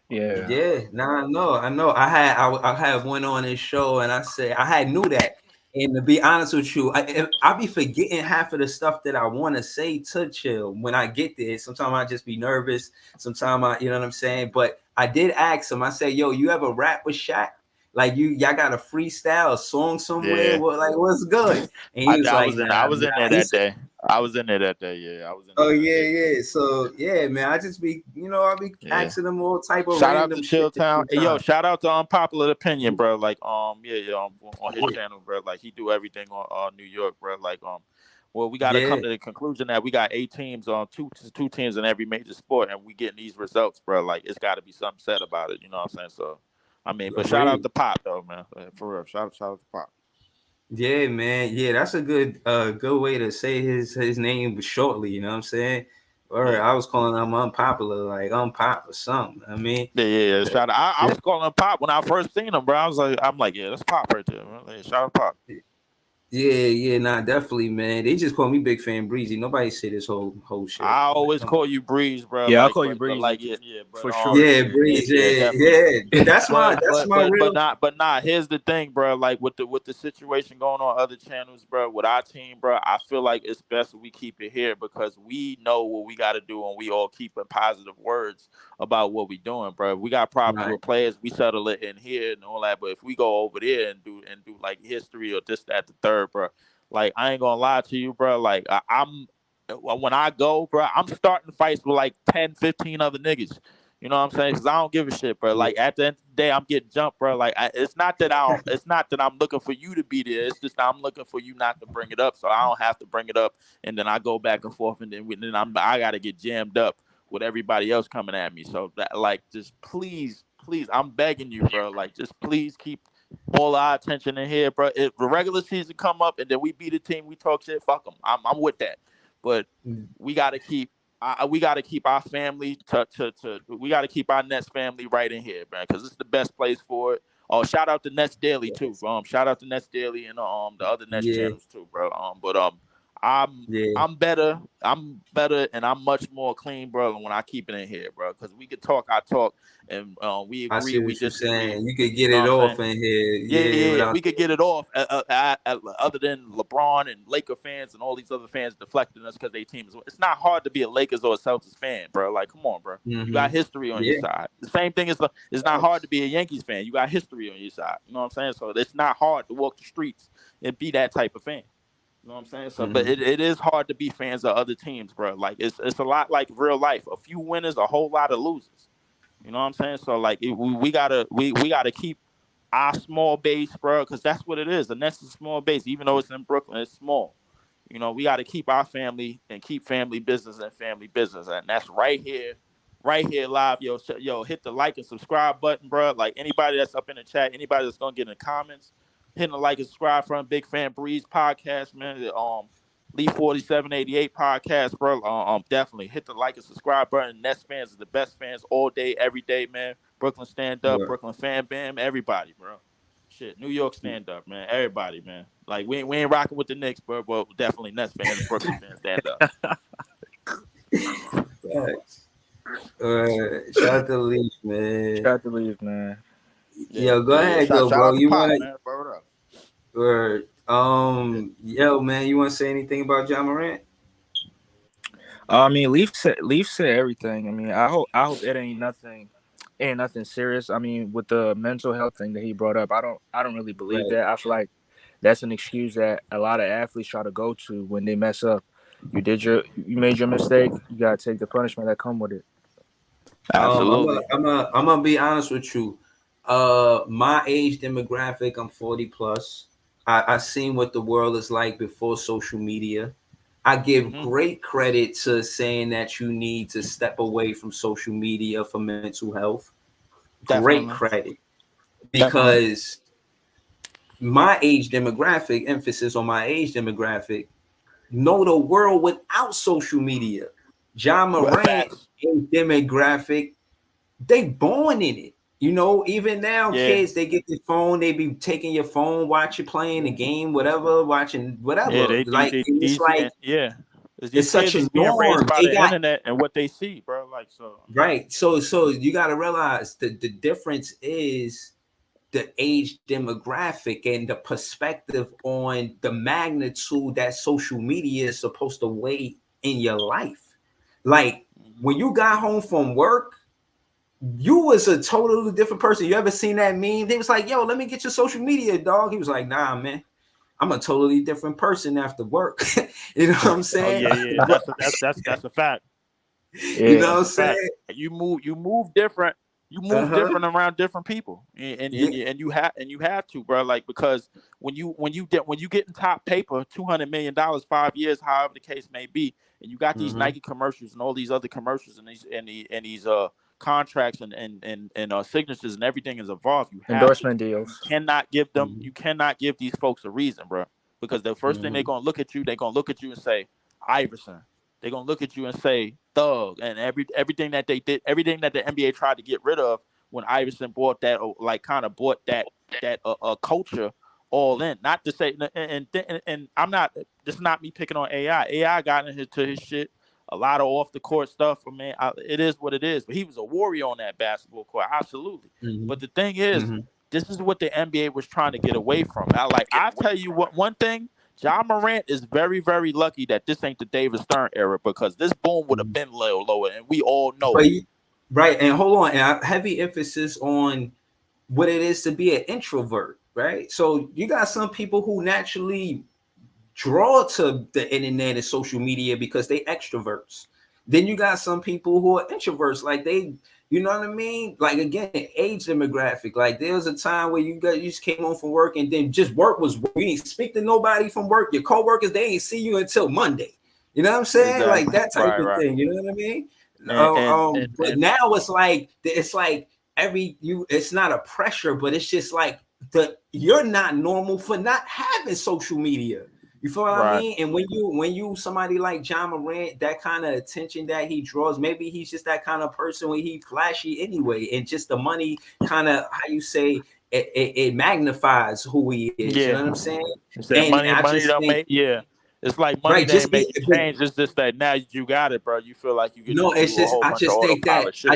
Yeah. Yeah, nah, I know. I had one on this show, and I said I had knew that. And to be honest with you, I be forgetting half of the stuff that I want to say to Chill when I get there. Sometimes I just be nervous. Sometimes you know what I'm saying. But I did ask him. I said, "Yo, you ever rap with Shaq? Like y'all got a freestyle, a song somewhere? Yeah, What like what's good?" And he was like, I "Nah, was in nah." there He that said, day. I was in there that day. Yeah, I was in "Oh there that yeah, day. yeah." So yeah, man, I just be I be Yeah. asking them all type of Shout out to random shit Chilltown. Hey, yo, sometimes. shout out to Unpopular Opinion, bro. Like, yeah, on his channel, bro. Like, he do everything on New York, bro. Like, well, we got to come Yeah, to the conclusion that we got 8 teams on two teams in every major sport, and we getting these results, bro. Like, it's got to be something said about it. You know what I'm saying? So, I mean, but shout out agreed. to Pop though, man. For real, shout out to Pop. Yeah, man. Yeah, that's a good way to say his name shortly, you know what I'm saying? Or Yeah. I was calling him unpopular, like unpop or something. I mean, Yeah. Shout out. I was calling him Pop when I first seen him, bro. I'm like, yeah, that's Pop right there, man. Like, shout out Pop. yeah, nah, definitely, man. They just call me Big Fan Breezy. Nobody say this whole shit. I Like, always come on. call you Breeze, bro. Yeah, I'll Like, call you but Breezy like, yeah, but for short. Yeah, yeah, Breeze, yeah, yeah, definitely. yeah. That's my real. But not. Here's the thing, bro. Like with the situation going on other channels, bro. With our team, bro, I feel like it's best we keep it here because we know what we got to do, and we all keeping positive words about what we doing, bro. If we got problems Right, with players, we settle it in here and all that. But if we go over there and do like history or this, that, the third, bro. Like I ain't gonna lie to you, bro. Like I'm when I go, bro, I'm starting fights with like 10, 15 other niggas. You know what I'm saying? Because I don't give a shit, bro. yeah, Like at the end of the day, I'm getting jumped, bro. Like it's not that I'm looking for you to be there. It's just I'm looking for you not to bring it up, so I don't have to bring it up. And then I go back and forth, and then I gotta get jammed up with everybody else coming at me. So that like just please, I'm begging you, bro. Like just please keep all our attention in here, bro. If the regular season come up and then we beat a team, we talk shit. Fuck them. I'm with that, but we got to keep we got to keep our family we got to keep our Nets family right in here, man, because it's the best place for it. Oh, shout out to Nets Daily too. Shout out to Nets Daily and the other Nets yeah, channels too, bro. But I'm yeah. I'm better. I'm better, and I'm much more clean, bro. When I keep it in here, bro, because we could talk. I talk, and we I agree. see We what you're disagree. saying. You could You get know it what I'm saying? off in here, Yeah, yeah, yeah, yeah. without. We could get it off. Other than LeBron and Laker fans and all these other fans deflecting us because they teams. It's not hard to be a Lakers or a Celtics fan, bro. Like, come on, bro. You got Mm-hmm. history on your Yeah, side. The same thing is it's not hard to be a Yankees fan. You got history on your side. You know what I'm saying? So it's not hard to walk the streets and be that type of fan. You know what I'm saying? So, but mm-hmm. it is hard to be fans of other teams, bro. Like it's a lot like real life. A few winners, a whole lot of losers. You know what I'm saying? So like we gotta keep our small base, bro, because that's what it is. The Nets is a small base, even though it's in Brooklyn, it's small. You know, we got to keep our family and keep family business, and that's right here live. Yo, hit the like and subscribe button, bro. Like anybody that's up in the chat, anybody that's gonna get in the comments, hitting the like and subscribe from Big Fan Breeze podcast, man. Lee 4788 podcast, bro. Definitely hit the like and subscribe button. Nets fans are the best fans all day, every day, man. Brooklyn stand up, Right. Brooklyn fan bam, everybody, bro. Shit, New York stand up, man. Everybody, man. Like we ain't rocking with the Knicks, bro. But definitely Nets fans and Brooklyn fans stand up. Facts. Shout out to Leaf, man. Tried to leave, man. Yeah, Yo, go yeah, yeah. ahead, Shout go, shout bro. out to You Pop, want man. Word up. or Yeah. yo, man, you want to say anything about John Morant? I mean, Leaf said everything. I mean, I hope it ain't nothing serious. I mean, with the mental health thing that he brought up, I don't really believe Right. that. I feel like that's an excuse that a lot of athletes try to go to when they mess up. You made your mistake. You gotta take the punishment that come with it. Absolutely. I'm gonna be honest with you. My age demographic, I'm 40 plus. I seen what the world is like before social media. I give great credit to saying that you need to step away from social media for mental health. Great Definitely. credit, Definitely. because my age demographic, emphasis on my age demographic, know the world without social media. John Morant Facts. age demographic, they born in it. You know, even now, Yeah. kids, they get their phone, they be taking your phone, watching, playing the game, whatever, watching Yeah, whatever. they Like, they it's easy like and yeah. 'Cause these it's such kids a is being raised norm. by They the got internet and what they see, bro. Like so. right. So you got to realize the difference is the age demographic and the perspective on the magnitude that social media is supposed to weigh in your life. Like, when you got home from work, you was a totally different person. You ever seen that meme? They was like, "Yo, let me get your social media, dog." He was like, "Nah, man, I'm a totally different person after work." You know what I'm Oh saying? yeah, yeah. That's a fact. You know Yeah. what I'm That's a fact. saying? You move different. You move Uh-huh. different around different people, and Yeah. you have to, bro. Like because when you get in top paper, $200 million, 5 years, however the case may be, and you got these Mm-hmm. Nike commercials and all these other commercials and these contracts and signatures and everything is involved. Endorsement deals. Mm-hmm. You cannot give these folks a reason, bro. Because the first thing Mm-hmm. they're gonna look at you and say Iverson. They're gonna look at you and say Thug and everything that they did, everything that the NBA tried to get rid of when Iverson bought that, like kind of bought that culture all in. Not to say, and I'm not. This is not me picking on AI. AI got into his shit. A lot of off the court stuff. I mean, it is what it is. But he was a warrior on that basketball court, absolutely. Mm-hmm. But the thing is, Mm-hmm. this is what the NBA was trying to get away from. I tell you what, one thing. John Morant is very, very lucky that this ain't the David Stern era because this boom would have Mm-hmm. been a little lower, and we all know But it. right, and hold on, and heavy emphasis on what it is to be an introvert, right? So you got some people who naturally draw to the internet and social media because they extroverts. Then you got some people who are introverts, like they, you know what I mean? Like, again, age demographic. Like, there was a time where you just came home from work and then just work was, you didn't speak to nobody from work. Your coworkers, they ain't see you until Monday. You know what I'm saying? Like, Exactly. that type Right. of Right. thing. You know what I mean? And and and, But and now it's like it's not a pressure, but it's just like you're not normal for not having social media. You feel what I right. mean? And when you somebody like John Morant, that kind of attention that he draws, maybe he's just that kind of person where he flashy anyway, and just the money kind of, how you say, it magnifies who he is. You know Yeah. what I'm saying? It's that And money. I Money just don't think, make. Yeah. It's like money right, that just ain't be, make you change. It's just that now you got it, bro. You feel like you could no, just it's do a just whole I bunch of just think that autopilot shit.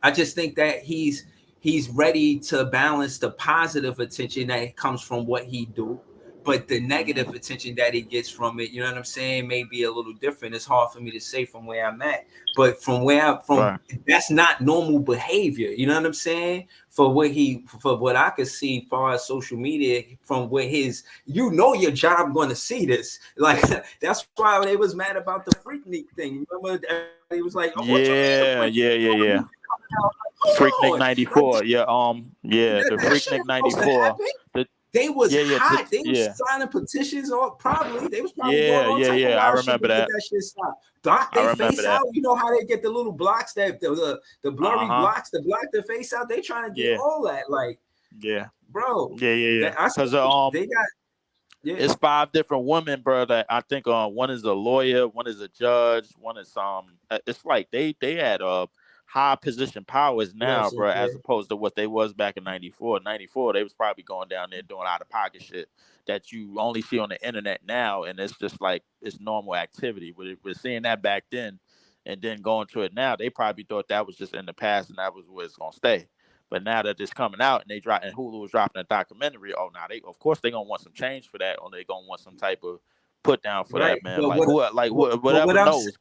I just think that he's ready to balance the positive attention that comes from what he do, but the negative Hmm. attention that he gets from it, you know what I'm saying, may be a little different. It's hard for me to say from where I'm at, but from Right. that's not normal behavior. You know what I'm saying? For what I could see, as far as social media, from where your job going to see this. Like, that's why they was mad about the Freaknik thing. Remember, everybody was like, "Oh, what you mean the Yeah. Freaknik Yeah. Yeah. coming Yeah. out?" Like, hold Freaknik on, like, '94. Yeah. Yeah. The that shit Freaknik ain't supposed to '94. happen. The They was yeah. Yeah. hot. They was Yeah. signing petitions, or probably they was probably doing Yeah. all Yeah. type of Yeah. I wild shit to remember get that. that shit stopped. Block I they remember face that. out. You know how they get the little blocks that the Uh blurry huh. blocks to block their face out. They trying to get Yeah. all that. Like, Yeah. bro, Yeah. Yeah. Yeah. that I Because they got, yeah. it's five different women, bro. That I think one is a lawyer, one is a judge, one is It's like they had high position powers now, Listen, bro, yeah. as opposed to what they was back in '94. '94, they was probably going down there doing out of pocket shit that you only see on the internet now, and it's just like it's normal activity. We're seeing that back then, and then going to it now, they probably thought that was just in the past and that was where it's gonna stay. But now that it's coming out and Hulu was dropping a documentary, oh now they of course they gonna want some change for that, or they gonna want some type of put down for Right. that, man. But Like but whatever knows.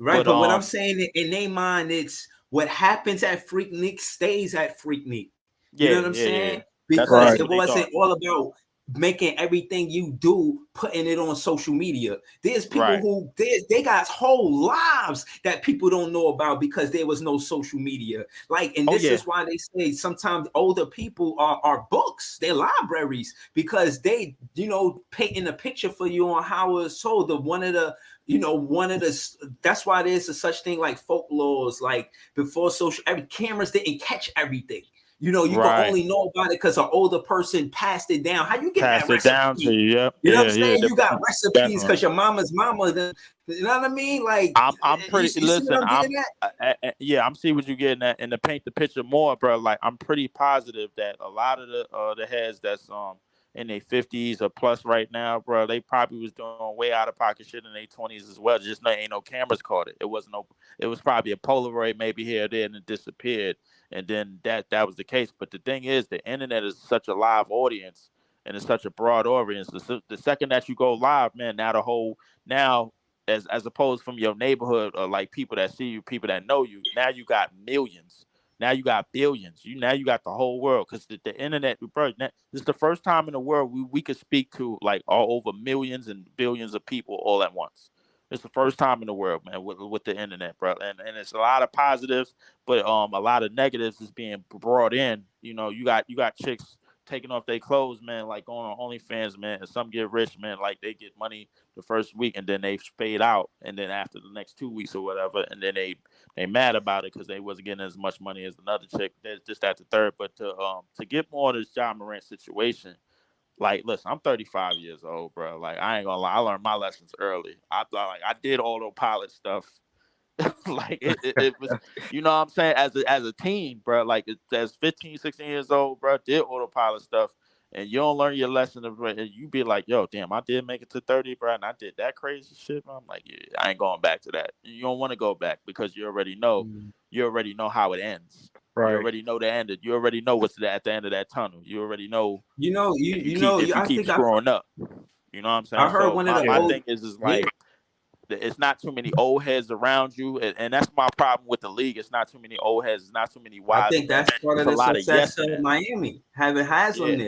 right, But but what I'm saying, in their mind, it's what happens at Freaknik stays at Freaknik. You know yeah, what I'm yeah, yeah. saying? That's Because Right. it what they wasn't thought. all about making everything you do, putting it on social media. There's people Right. who they got whole lives that people don't know about because there was no social media. Like, and Oh, this yeah. is why they say sometimes older people are books, they're libraries, because they, painting a picture for you on how it's sold. That's why there's a such thing like folklores, like before cameras didn't catch everything. You can Right. only know about it because an older person passed it down. How you get Pass that it down to recipe? you. Yep. You know what Yeah. I'm saying? You got recipes Definitely. because your mama's mama. You know what I mean? Like, I'm pretty. you see what I'm getting at? Yeah, I'm see what you're getting at, and to paint the picture more, bro. Like, I'm pretty positive that a lot of the heads that's in their 50s or plus right now, bro, they probably was doing way out of pocket shit in their 20s as well. Just ain't no cameras caught it. It wasn't no. It was probably a Polaroid maybe here or there, and it disappeared. And then that was the case. But the thing is, the internet is such a live audience, and it's such a broad audience. The second that you go live, man, now as opposed from your neighborhood or like people that see you, people that know you. Now you got millions. Now you got billions. Now you got the whole world, because the internet, bro. This is the first time in the world we could speak to like all over millions and billions of people all at once. It's the first time in the world, man, with the internet, bro. And it's a lot of positives, but a lot of negatives is being brought in. You got chicks taking off their clothes, man, like going on OnlyFans, man, and some get rich, man, like they get money the first week and then they fade out, and then after the next 2 weeks or whatever, and then they mad about it because they wasn't getting as much money as another chick. There's just at the third. But to get more of this Ja Morant situation, like, listen, I'm 35 years old, bro. Like, I ain't gonna lie, I learned my lessons early. I thought, like, I did autopilot stuff. Like, it was, you know what I'm saying, as a teen, bro. Like, as 15, 16 years old, bro, did autopilot stuff, and you don't learn your lesson of it. You be like, yo, damn, I did make it to 30, bro, and I did that crazy shit, bro. I'm like, yeah, I ain't going back to that. You don't want to go back because you already know how it ends. You Right. already know the end. You already know what's at the end of that tunnel. You already know. If you I keep think screwing up, you know what I'm saying. I heard So one of the my old, thing is like, it's not too many old heads around you, and that's my problem with the league. It's not too many old heads. It's not too many I wise think men. that's part It's of a the lot of success yes of men. Miami, having Haslam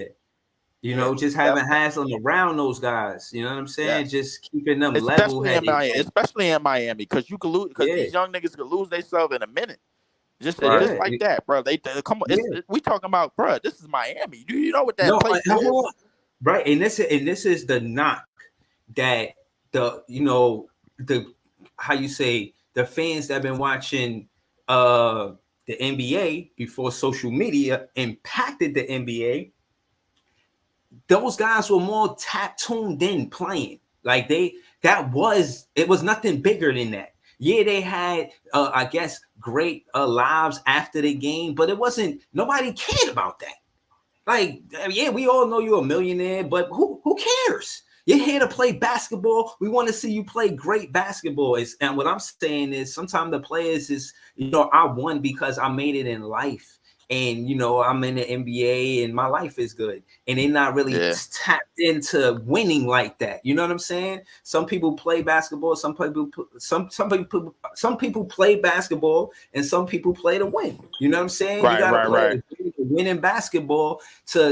Yeah, there. Just having Haslam around those guys. You know what I'm saying? yes. Just keeping them Especially in level-headed. Miami, because you could lose, because Yeah, these young niggas could lose themselves in a minute. Just yeah, like that, bro. They come on. yeah. We talking about, bro. This is Miami. Do you know what that No, place is? right. And this is the knock that the how you say the fans that have been watching the NBA before social media impacted the NBA. Those guys were more tuned in playing. Like it was nothing bigger than that. Yeah, they had I guess great lives after the game, but it wasn't, nobody cared about that. Like, yeah, we all know you're a millionaire, but who cares? You're here to play basketball. We want to see you play great basketball. And what I'm saying is sometimes the players is, I won because I made it in life. And, I'm in the NBA and my life is good. And they're not really tapped into winning like that. You know what I'm saying? Some people play basketball. Some people play basketball, and some people play to win. You know what I'm saying? You got to play to win in basketball to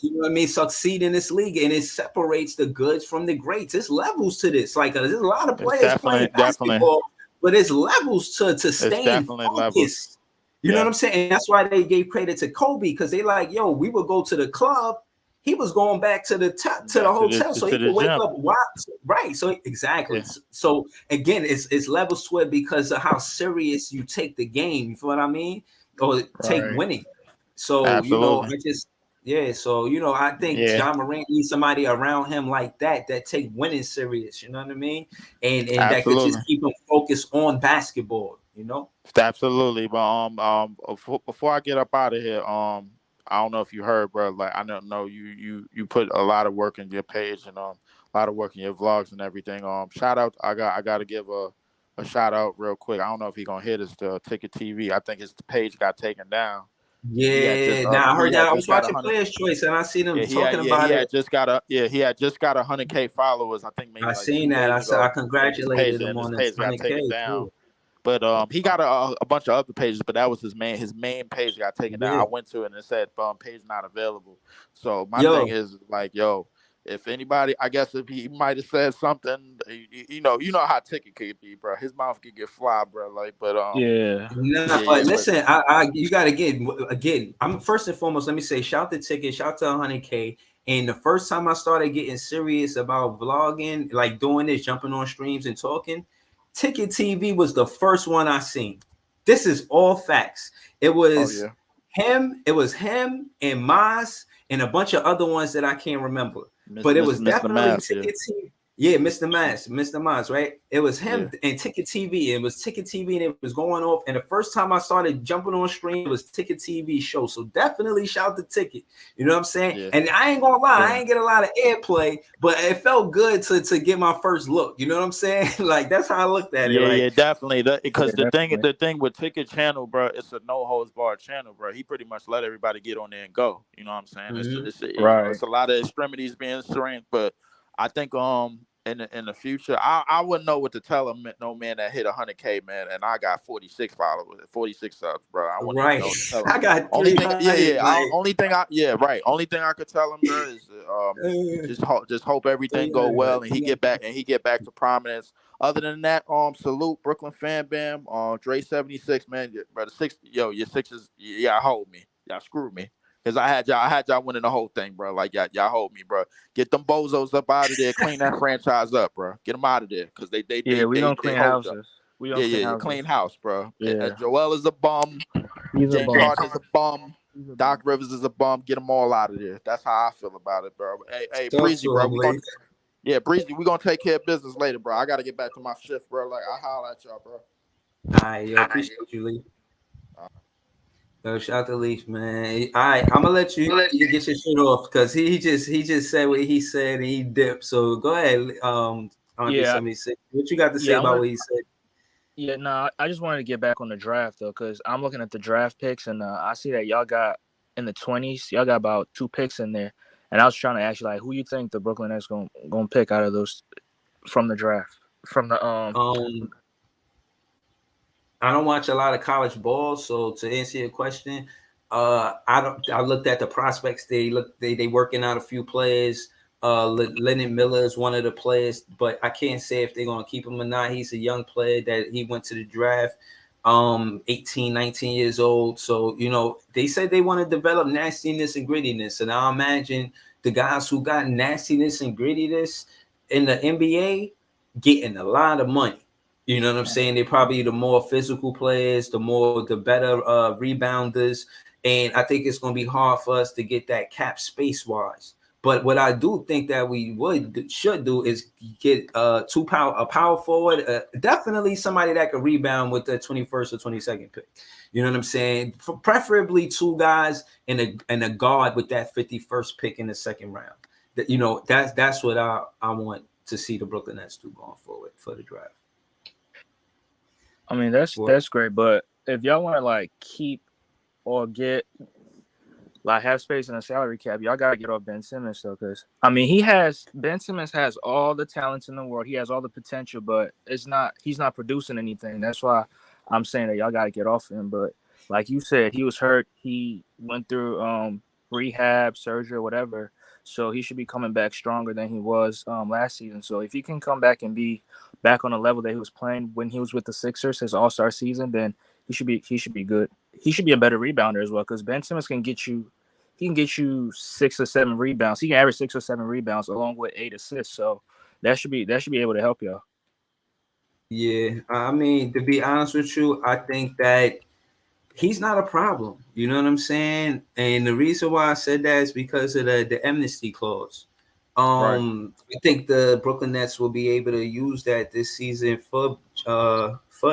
you know what I mean, succeed in this league, and it separates the goods from the greats. There's levels to this. Like, there's a lot of players playing basketball, but there's levels to staying focused. You know what I'm saying? And that's why they gave credit to Kobe, because they like, yo, we would go to the club. He was going back to the hotel, so he could wake up. Right. So exactly. Yeah. So again, it's levels to it because of how serious you take the game. You feel what I mean? Or take winning. So absolutely. I think Ja Morant needs somebody around him like that take winning serious. You know what I mean? And that could just keep him focused on basketball. Absolutely. But before I get up out of here, I don't know if you heard, bro. Like, I don't know, you put a lot of work in your page and a lot of work in your vlogs and everything. Shout out. I got to give a shout out real quick. I don't know if he's gonna hit us to Ticket TV. I think his page got taken down. Yeah, I heard that. I was watching Players Choice and I seen him talking about it. He had just got 100K followers. I think maybe I seen that. I congratulated him on his 100K down. But he got a bunch of other pages, but that was his main page got taken down. Yeah. I went to it and it said page not available. So my Yo. thing is like, yo, if anybody, I guess if he might have said something, you know how Ticket could be, bro. His mouth could get fly, bro. Like, but Yeah. Nah, yeah, but but listen, you gotta again. I'm first and foremost. Let me say, shout to Ticket, shout to 100K. And the first time I started getting serious about vlogging, like doing this, jumping on streams and talking, Ticket TV was the first one I seen. This is all facts. It oh was yeah, him. It was him and Maz and a bunch of other ones that I can't remember. But it was Mr. definitely Mass, yeah, Ticket TV. Yeah, Mr. Maz, right? It was yeah. him and Ticket TV. It was Ticket TV and it was going off. And the first time I started jumping on stream, it was Ticket TV show. So definitely shout to Ticket. You know what I'm saying? Yeah. And I ain't gonna lie, Yeah. I ain't get a lot of airplay, but it felt good to get my first look. You know what I'm saying? Like that's how I looked at it. Yeah, Like, yeah, definitely. Because Yeah, the definitely. thing with Ticket Channel, bro, it's a no holds barred channel, bro. He pretty much let everybody get on there and go. You know what I'm saying? mhm. It's you know, Right. it's a lot of extremities being syringed, but I think in the future, I wouldn't know what to tell him. No man that hit 100K, man, and I got 46 followers, 46 subs, bro. I wouldn't even Right. know what to tell him. I got Only thing, 300. Like, Only thing I could tell him, bro, is just hope everything go 300. well and he get back to prominence. Other than that, salute Brooklyn fan bam, Dre 76, man, bro. Your Sixers, y'all hold me, y'all screw me. Cause I had y'all winning the whole thing, bro. Like y'all hold me, bro. Get them bozos up out of there. Clean that franchise up, bro. Get them out of there, cause Yeah, we gonna they clean hold y'all. houses. We gonna Yeah, clean yeah. houses. Clean house, bro. Yeah. Joel is a bum. He's a James bum. Harden is a bum. Doc Rivers is a bum. Get them all out of there. That's how I feel about it, bro. Hey, Talk Breezy, to bro. him, Lee. Breezy, we gonna take care of business later, bro. I gotta get back to my shift, bro. Like I holler at y'all, bro. All right, yo, appreciate you, Lee. Yo, shout out to Leaf, man. All right, I'm gonna let you get your shit off because he just said what he said and he dipped. So go ahead, Andre Yeah. 76. What you got to say Yeah, I about want. what he said? Yeah, no, I just wanted to get back on the draft though, because I'm looking at the draft picks and I see that y'all got in the 20s. Y'all got about 2 picks in there, and I was trying to ask you like, who you think the Brooklyn Nets gonna pick out of those from the draft from the I don't watch a lot of college ball, so to answer your question, I looked at the prospects. They working out a few players. Leonard Miller is one of the players, but I can't say if they're gonna keep him or not. He's a young player that he went to the draft, 18, 19 years old. So they said they want to develop nastiness and grittiness, and I imagine the guys who got nastiness and grittiness in the NBA getting a lot of money. You know what I'm saying? They're probably the more physical players, the better rebounders. And I think it's going to be hard for us to get that cap space wise. But what I do think that we should do is get a power forward, definitely somebody that could rebound with the 21st or 22nd pick. You know what I'm saying? Preferably 2 guys and a guard with that 51st pick in the second round. That's what I want to see the Brooklyn Nets do going forward for the draft. I mean, that's great, but if y'all want to like keep or get like have space in a salary cap, y'all gotta get off Ben Simmons though, because I mean Ben Simmons has all the talents in the world, he has all the potential, but he's not producing anything. That's why I'm saying that y'all gotta get off him. But like you said, he was hurt, he went through rehab, surgery, or whatever. So he should be coming back stronger than he was last season. So if he can come back and be back on the level that he was playing when he was with the Sixers, his All-Star season, then he should be good. He should be a better rebounder as well, because Ben Simmons can get you 6 or 7 rebounds. He can average 6 or 7 rebounds along with 8 assists. So that should be able to help y'all. Yeah, I mean, to be honest with you, I think that he's not a problem. You know what I'm saying? And the reason why I said that is because of the amnesty clause. Right. I think the Brooklyn Nets will be able to use that this season for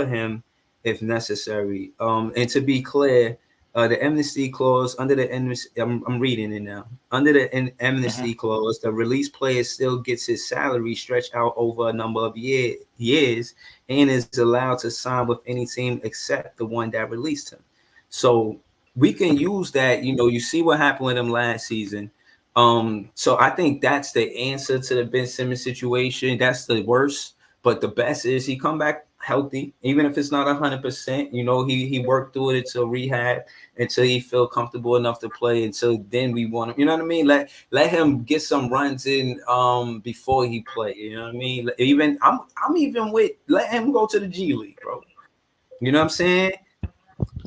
him if necessary. And to be clear, the amnesty clause under the amnesty, I'm reading it now. Under the amnesty clause, the released player still gets his salary stretched out over a number of years and is allowed to sign with any team except the one that released him. So we can use that. You see what happened with him last season. So I think that's the answer to the Ben Simmons situation. That's the worst, but the best is he come back healthy, even if it's not 100%. You know, he worked through it until rehab, until he feel comfortable enough to play. Until then, we want him. You know what I mean? Let him get some runs in before he play. You know what I mean? Even I'm even with let him go to the G League, bro. You know what I'm saying?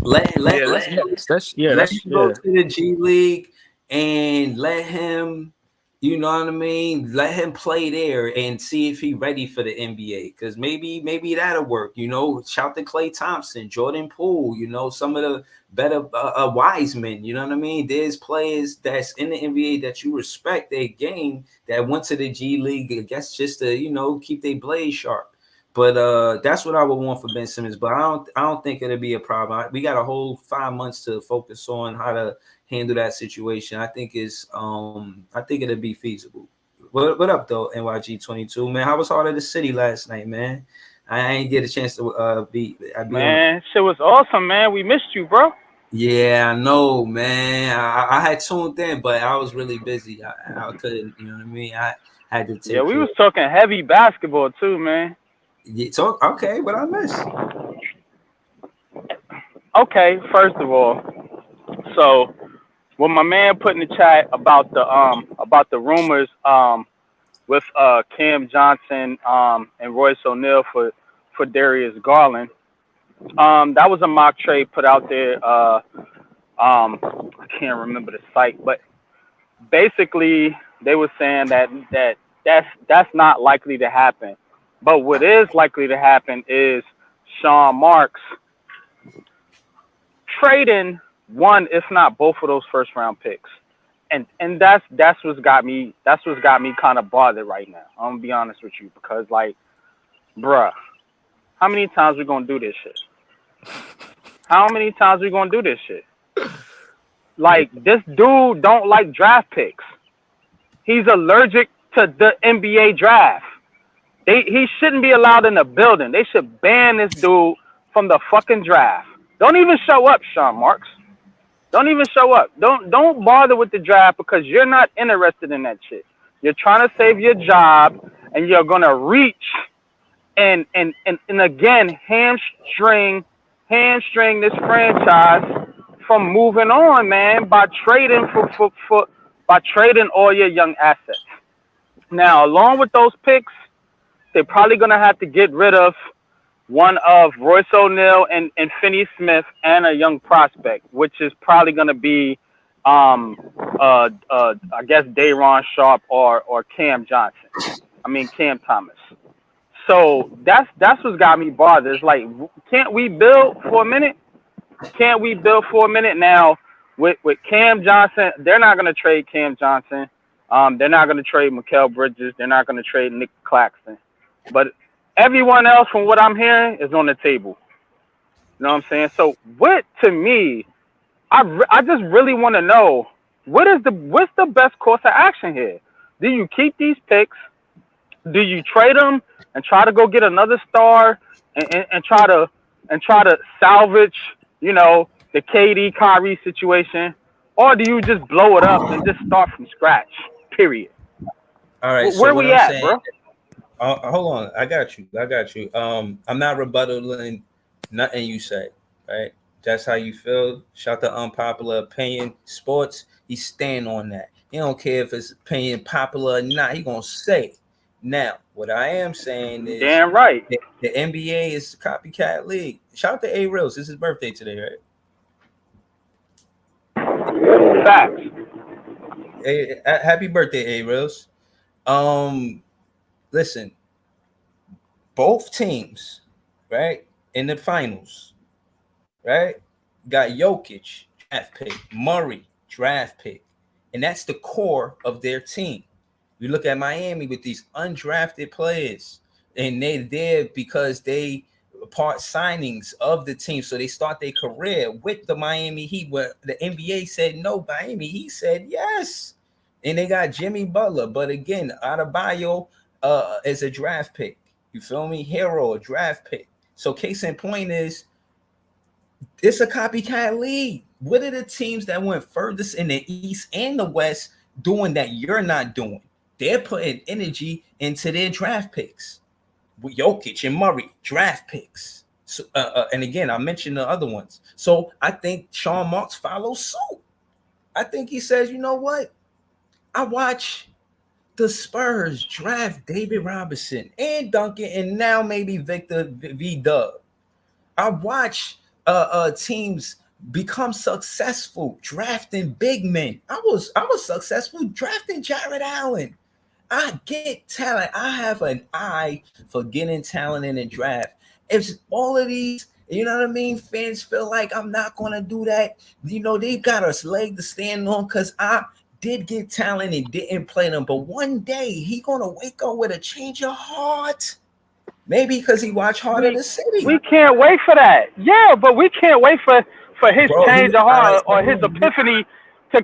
Yeah, that's next. Let That's him go to the G League and let him, you know what I mean? Let him play there and see if he's ready for the NBA. Because maybe that'll work. You know, shout to Klay Thompson, Jordan Poole. You know, some of the better wise men. You know what I mean? There's players that's in the NBA that you respect their game that went to the G League. I guess just to keep their blade sharp. But that's what I would want for Ben Simmons. But I don't think it'll be a problem. We got a whole 5 months to focus on how to handle that situation. I think it'll be feasible. What up though, NYG22, man? How was Heart of the City last night, man? I ain't get a chance to be. Man, shit was awesome, man. We missed you, bro. Yeah, I know, man. I had tuned in, but I was really busy. I couldn't, you know what I mean? I had to take. Yeah, we was talking heavy basketball too, man. Yeah, talk okay. What I miss? Okay, first of all, so when my man put in the chat about the rumors with Cam Johnson and Royce O'Neal for Darius Garland, that was a mock trade put out there. I can't remember the site, but basically they were saying that's not likely to happen. But what is likely to happen is Sean Marks trading one, if not both of those first round picks. And that's what's got me kind of bothered right now. I'm gonna be honest with you, because like, bruh, how many times we gonna do this shit? How many times we gonna do this shit? Like, this dude don't like draft picks. He's allergic to the NBA draft. He shouldn't be allowed in the building. They should ban this dude from the fucking draft. Don't even show up, Sean Marks. Don't even show up. Don't bother with the draft, because you're not interested in that shit. You're trying to save your job, and you're gonna reach and again hamstring this franchise from moving on, man, by trading by trading all your young assets. Now, along with those picks, they're probably gonna have to get rid of one of Royce O'Neal and Finney Smith and a young prospect, which is probably gonna be I guess Day'Ron Sharp or Cam Johnson. Cam Thomas. So that's what's got me bothered. It's like, can't we build for a minute? Can't we build for a minute? Now with Cam Johnson, they're not gonna trade Cam Johnson. They're not gonna trade Mikal Bridges. They're not gonna trade Nick Claxton. But everyone else, from what I'm hearing, is on the table. You know what I'm saying? So to me, I just really want to know, what's the best course of action here? Do you keep these picks? Do you trade them and try to go get another star and try to salvage, the KD Kyrie situation, or do you just blow it up and just start from scratch? Period. All right. Where we at, bro? Hold on. I got you. I'm not rebuttaling nothing you say, right? That's how you feel. Shout to unpopular opinion. Sports, he stand on that. He don't care if it's opinion popular or not. He gonna say. Now, what I am saying is, damn right, the NBA is a copycat league. Shout out to A Reels. It's his birthday today, right? Facts. Hey, happy birthday, A Reels. Listen, both teams, right, in the finals, right, got Jokic, draft pick, Murray, draft pick, and that's the core of their team. You look at Miami with these undrafted players, and they're there because they part signings of the team, so they start their career with the Miami Heat, where the NBA said no. Miami Heat said yes, and they got Jimmy Butler, but again, Adebayo is a draft pick. You feel me? Hero, a draft pick. So case in point is, it's a copycat league. What are the teams that went furthest in the East and the West doing that you're not doing? They're putting energy into their draft picks. with Jokic and Murray, draft picks. So, and again, I mentioned the other ones. So I think Sean Marks follows suit. I think he says, you know what? I watch the Spurs draft David Robinson and Duncan, and now maybe Victor V. Dub. I watch teams become successful drafting big men. I was successful drafting Jared Allen. I get talent. I have an eye for getting talent in the draft. If all of these, you know what I mean, fans feel like I'm not gonna do that, you know, they got a leg to stand on because I did get talent and didn't play them. But one day he gonna wake up with a change of heart. Maybe because he watched Heart of the City. We can't wait for that. Yeah, but we can't wait for his Bro, change of heart or his he, epiphany to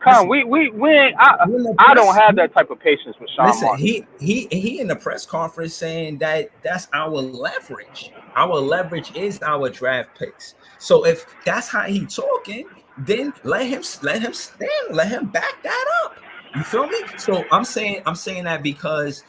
come. listen, We ain't. I don't have that type of patience with Sean listen, Marks. he in the press conference saying that that's our leverage. Our leverage is our draft picks. So if that's how he talking, then let him stand, let him back that up. You feel me? So I'm saying that because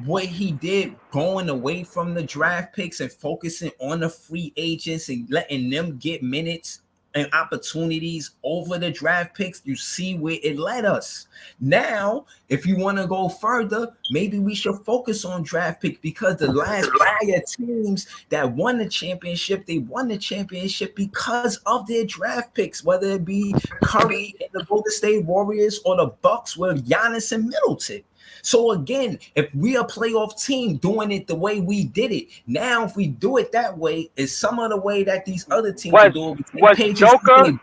what he did going away from the draft picks and focusing on the free agents and letting them get minutes and opportunities over the draft picks, you see where it led us. Now, if you want to go further, maybe we should focus on draft picks because the last prior teams that won the championship, they won the championship because of their draft picks, whether it be Curry and the Golden State Warriors or the Bucks with Giannis and Middleton. So again, if we a playoff team doing it the way we did it, now if we do it that way, is some of the way that these other teams are doing. Was Joker?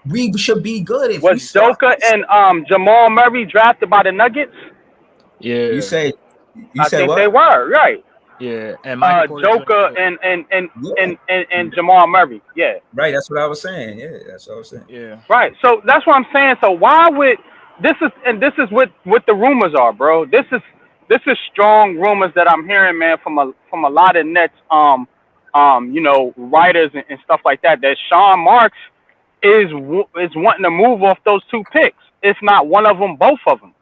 We should be good if was we start. Joker and Jamal Murray drafted by the Nuggets? Yeah. You said I think what? they were, right. Yeah, and Joker and Jamal Murray. Yeah. Right, that's what I was saying. Yeah, that's what I was saying. Yeah. Right. So that's what I'm saying. So why would this is what the rumors are, bro. This is strong rumors that I'm hearing, man, from a lot of Nets you know, writers and stuff like that. That Sean Marks is wanting to move off those two picks. If not one of them, both of them.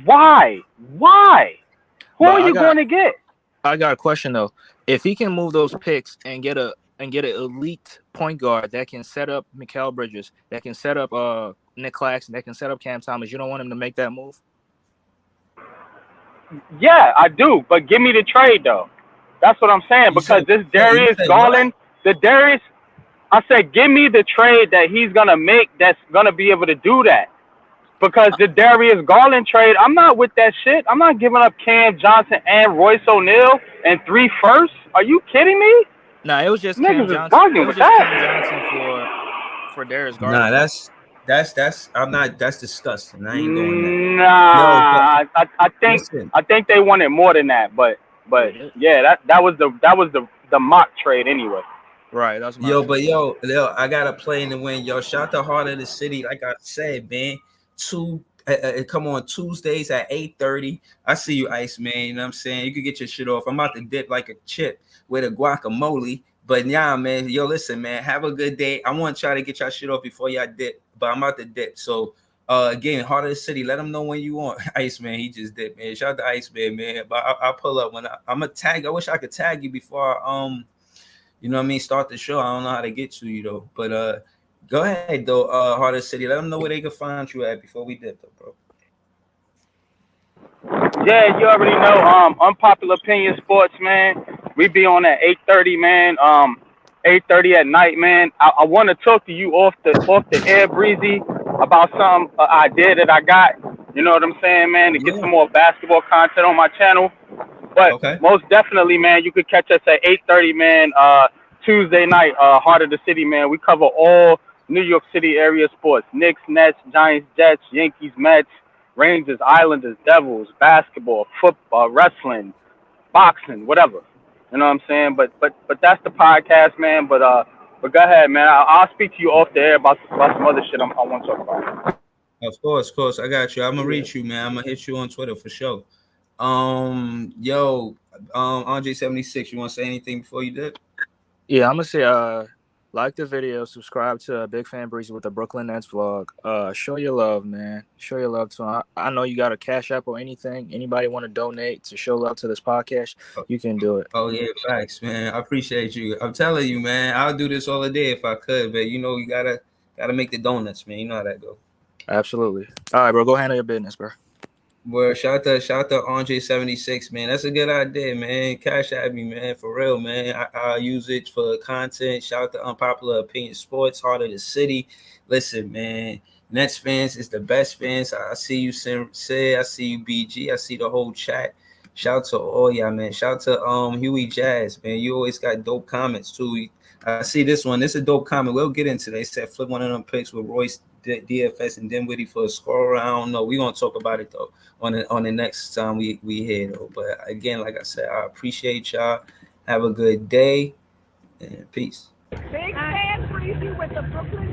Why? Who are you going to get? I got a question though. If he can move those picks and get an elite point guard that can set up Mikal Bridges, that can set up Nick Claxton, that can set up Cam Thomas, you don't want him to make that move? Yeah, I do. But give me the trade though. That's what I'm saying. Because this Darius Garland, I said, give me the trade that he's gonna make that's gonna be able to do that. Because the Darius Garland trade, I'm not with that shit. I'm not giving up Cam Johnson and Royce O'Neal and 3 firsts. Are you kidding me? Nah, it was just Cam Johnson. It was just Cam Johnson for Darius Garland. Nah, that's I'm not. That's disgusting. I ain't doing that. Nah, no, I think they wanted more than that. But yeah, that was the mock trade anyway. Right. That's yo, I gotta play in the win. Yo, shout to Heart of the City. Like I said, man. Come on Tuesdays at 8:30. I see you, Ice Man. You know what I'm saying? You can get your shit off. I'm about to dip like a chip with a guacamole. But yeah, man. Yo, listen, man. Have a good day. I want y'all to get y'all shit off before y'all dip, but I'm about to dip. So again, Heart of the City. Let them know when you want. Ice Man, he just dipped, man. Shout out to Ice Man. But I'll pull up when I'm a tag. I wish I could tag you before you know what I mean, start the show. I don't know how to get to you though. But go ahead though, Heart of the City. Let them know where they can find you at before we dip though, bro. Yeah, you already know. Unpopular Opinion Sports, man. We be on at 8:30, man. 8:30 at night, man. I want to talk to you off the air, Breezy, about some idea that I got. You know what I'm saying, man? To get some more basketball content on my channel. But most definitely, man, you could catch us at 8:30, man. Tuesday night, Heart of the City, man. We cover all New York City area sports: Knicks, Nets, Giants, Jets, Yankees, Mets, Rangers, Islanders, Devils, basketball, football, wrestling, boxing, whatever. You know what I'm saying? But that's the podcast, man. But go ahead, man. I'll speak to you off the air about some other shit I want to talk about. Of course, I got you. I'm gonna reach you, man. I'm gonna hit you on Twitter for sure. Andre 76. You want to say anything before you dip? Yeah, I'm gonna say Like the video, subscribe to Big Fan Breezy with the Brooklyn Nets vlog. Show your love, man. Show your love to him. I know you got a Cash App or anything. Anybody want to donate to show love to this podcast, you can do it. Oh yeah, facts, man. I appreciate you. I'm telling you, man. I'll do this all the day if I could, but you know, you gotta make the donuts, man. You know how that go. Absolutely. All right, bro. Go handle your business, bro. Well, shout out to Andre 76, man. That's a good idea, man. Cash at me, man. For real, man. I use it for content. Shout out to Unpopular Opinion Sports, Heart of the City. Listen, man. Nets fans is the best fans. I see you, Sid. I see you, BG. I see the whole chat. Shout out to all y'all, man. Shout out to Huey Jazz, man. You always got dope comments too. I see this one. This is a dope comment. We'll get into it. They said flip one of them picks with Royce, DFS, and Dinwiddie for a scorer. I don't know. We're gonna talk about it though on the next time we here though. But again, like I said, I appreciate y'all. Have a good day and peace. Big Fan Breezy with the Brooklyn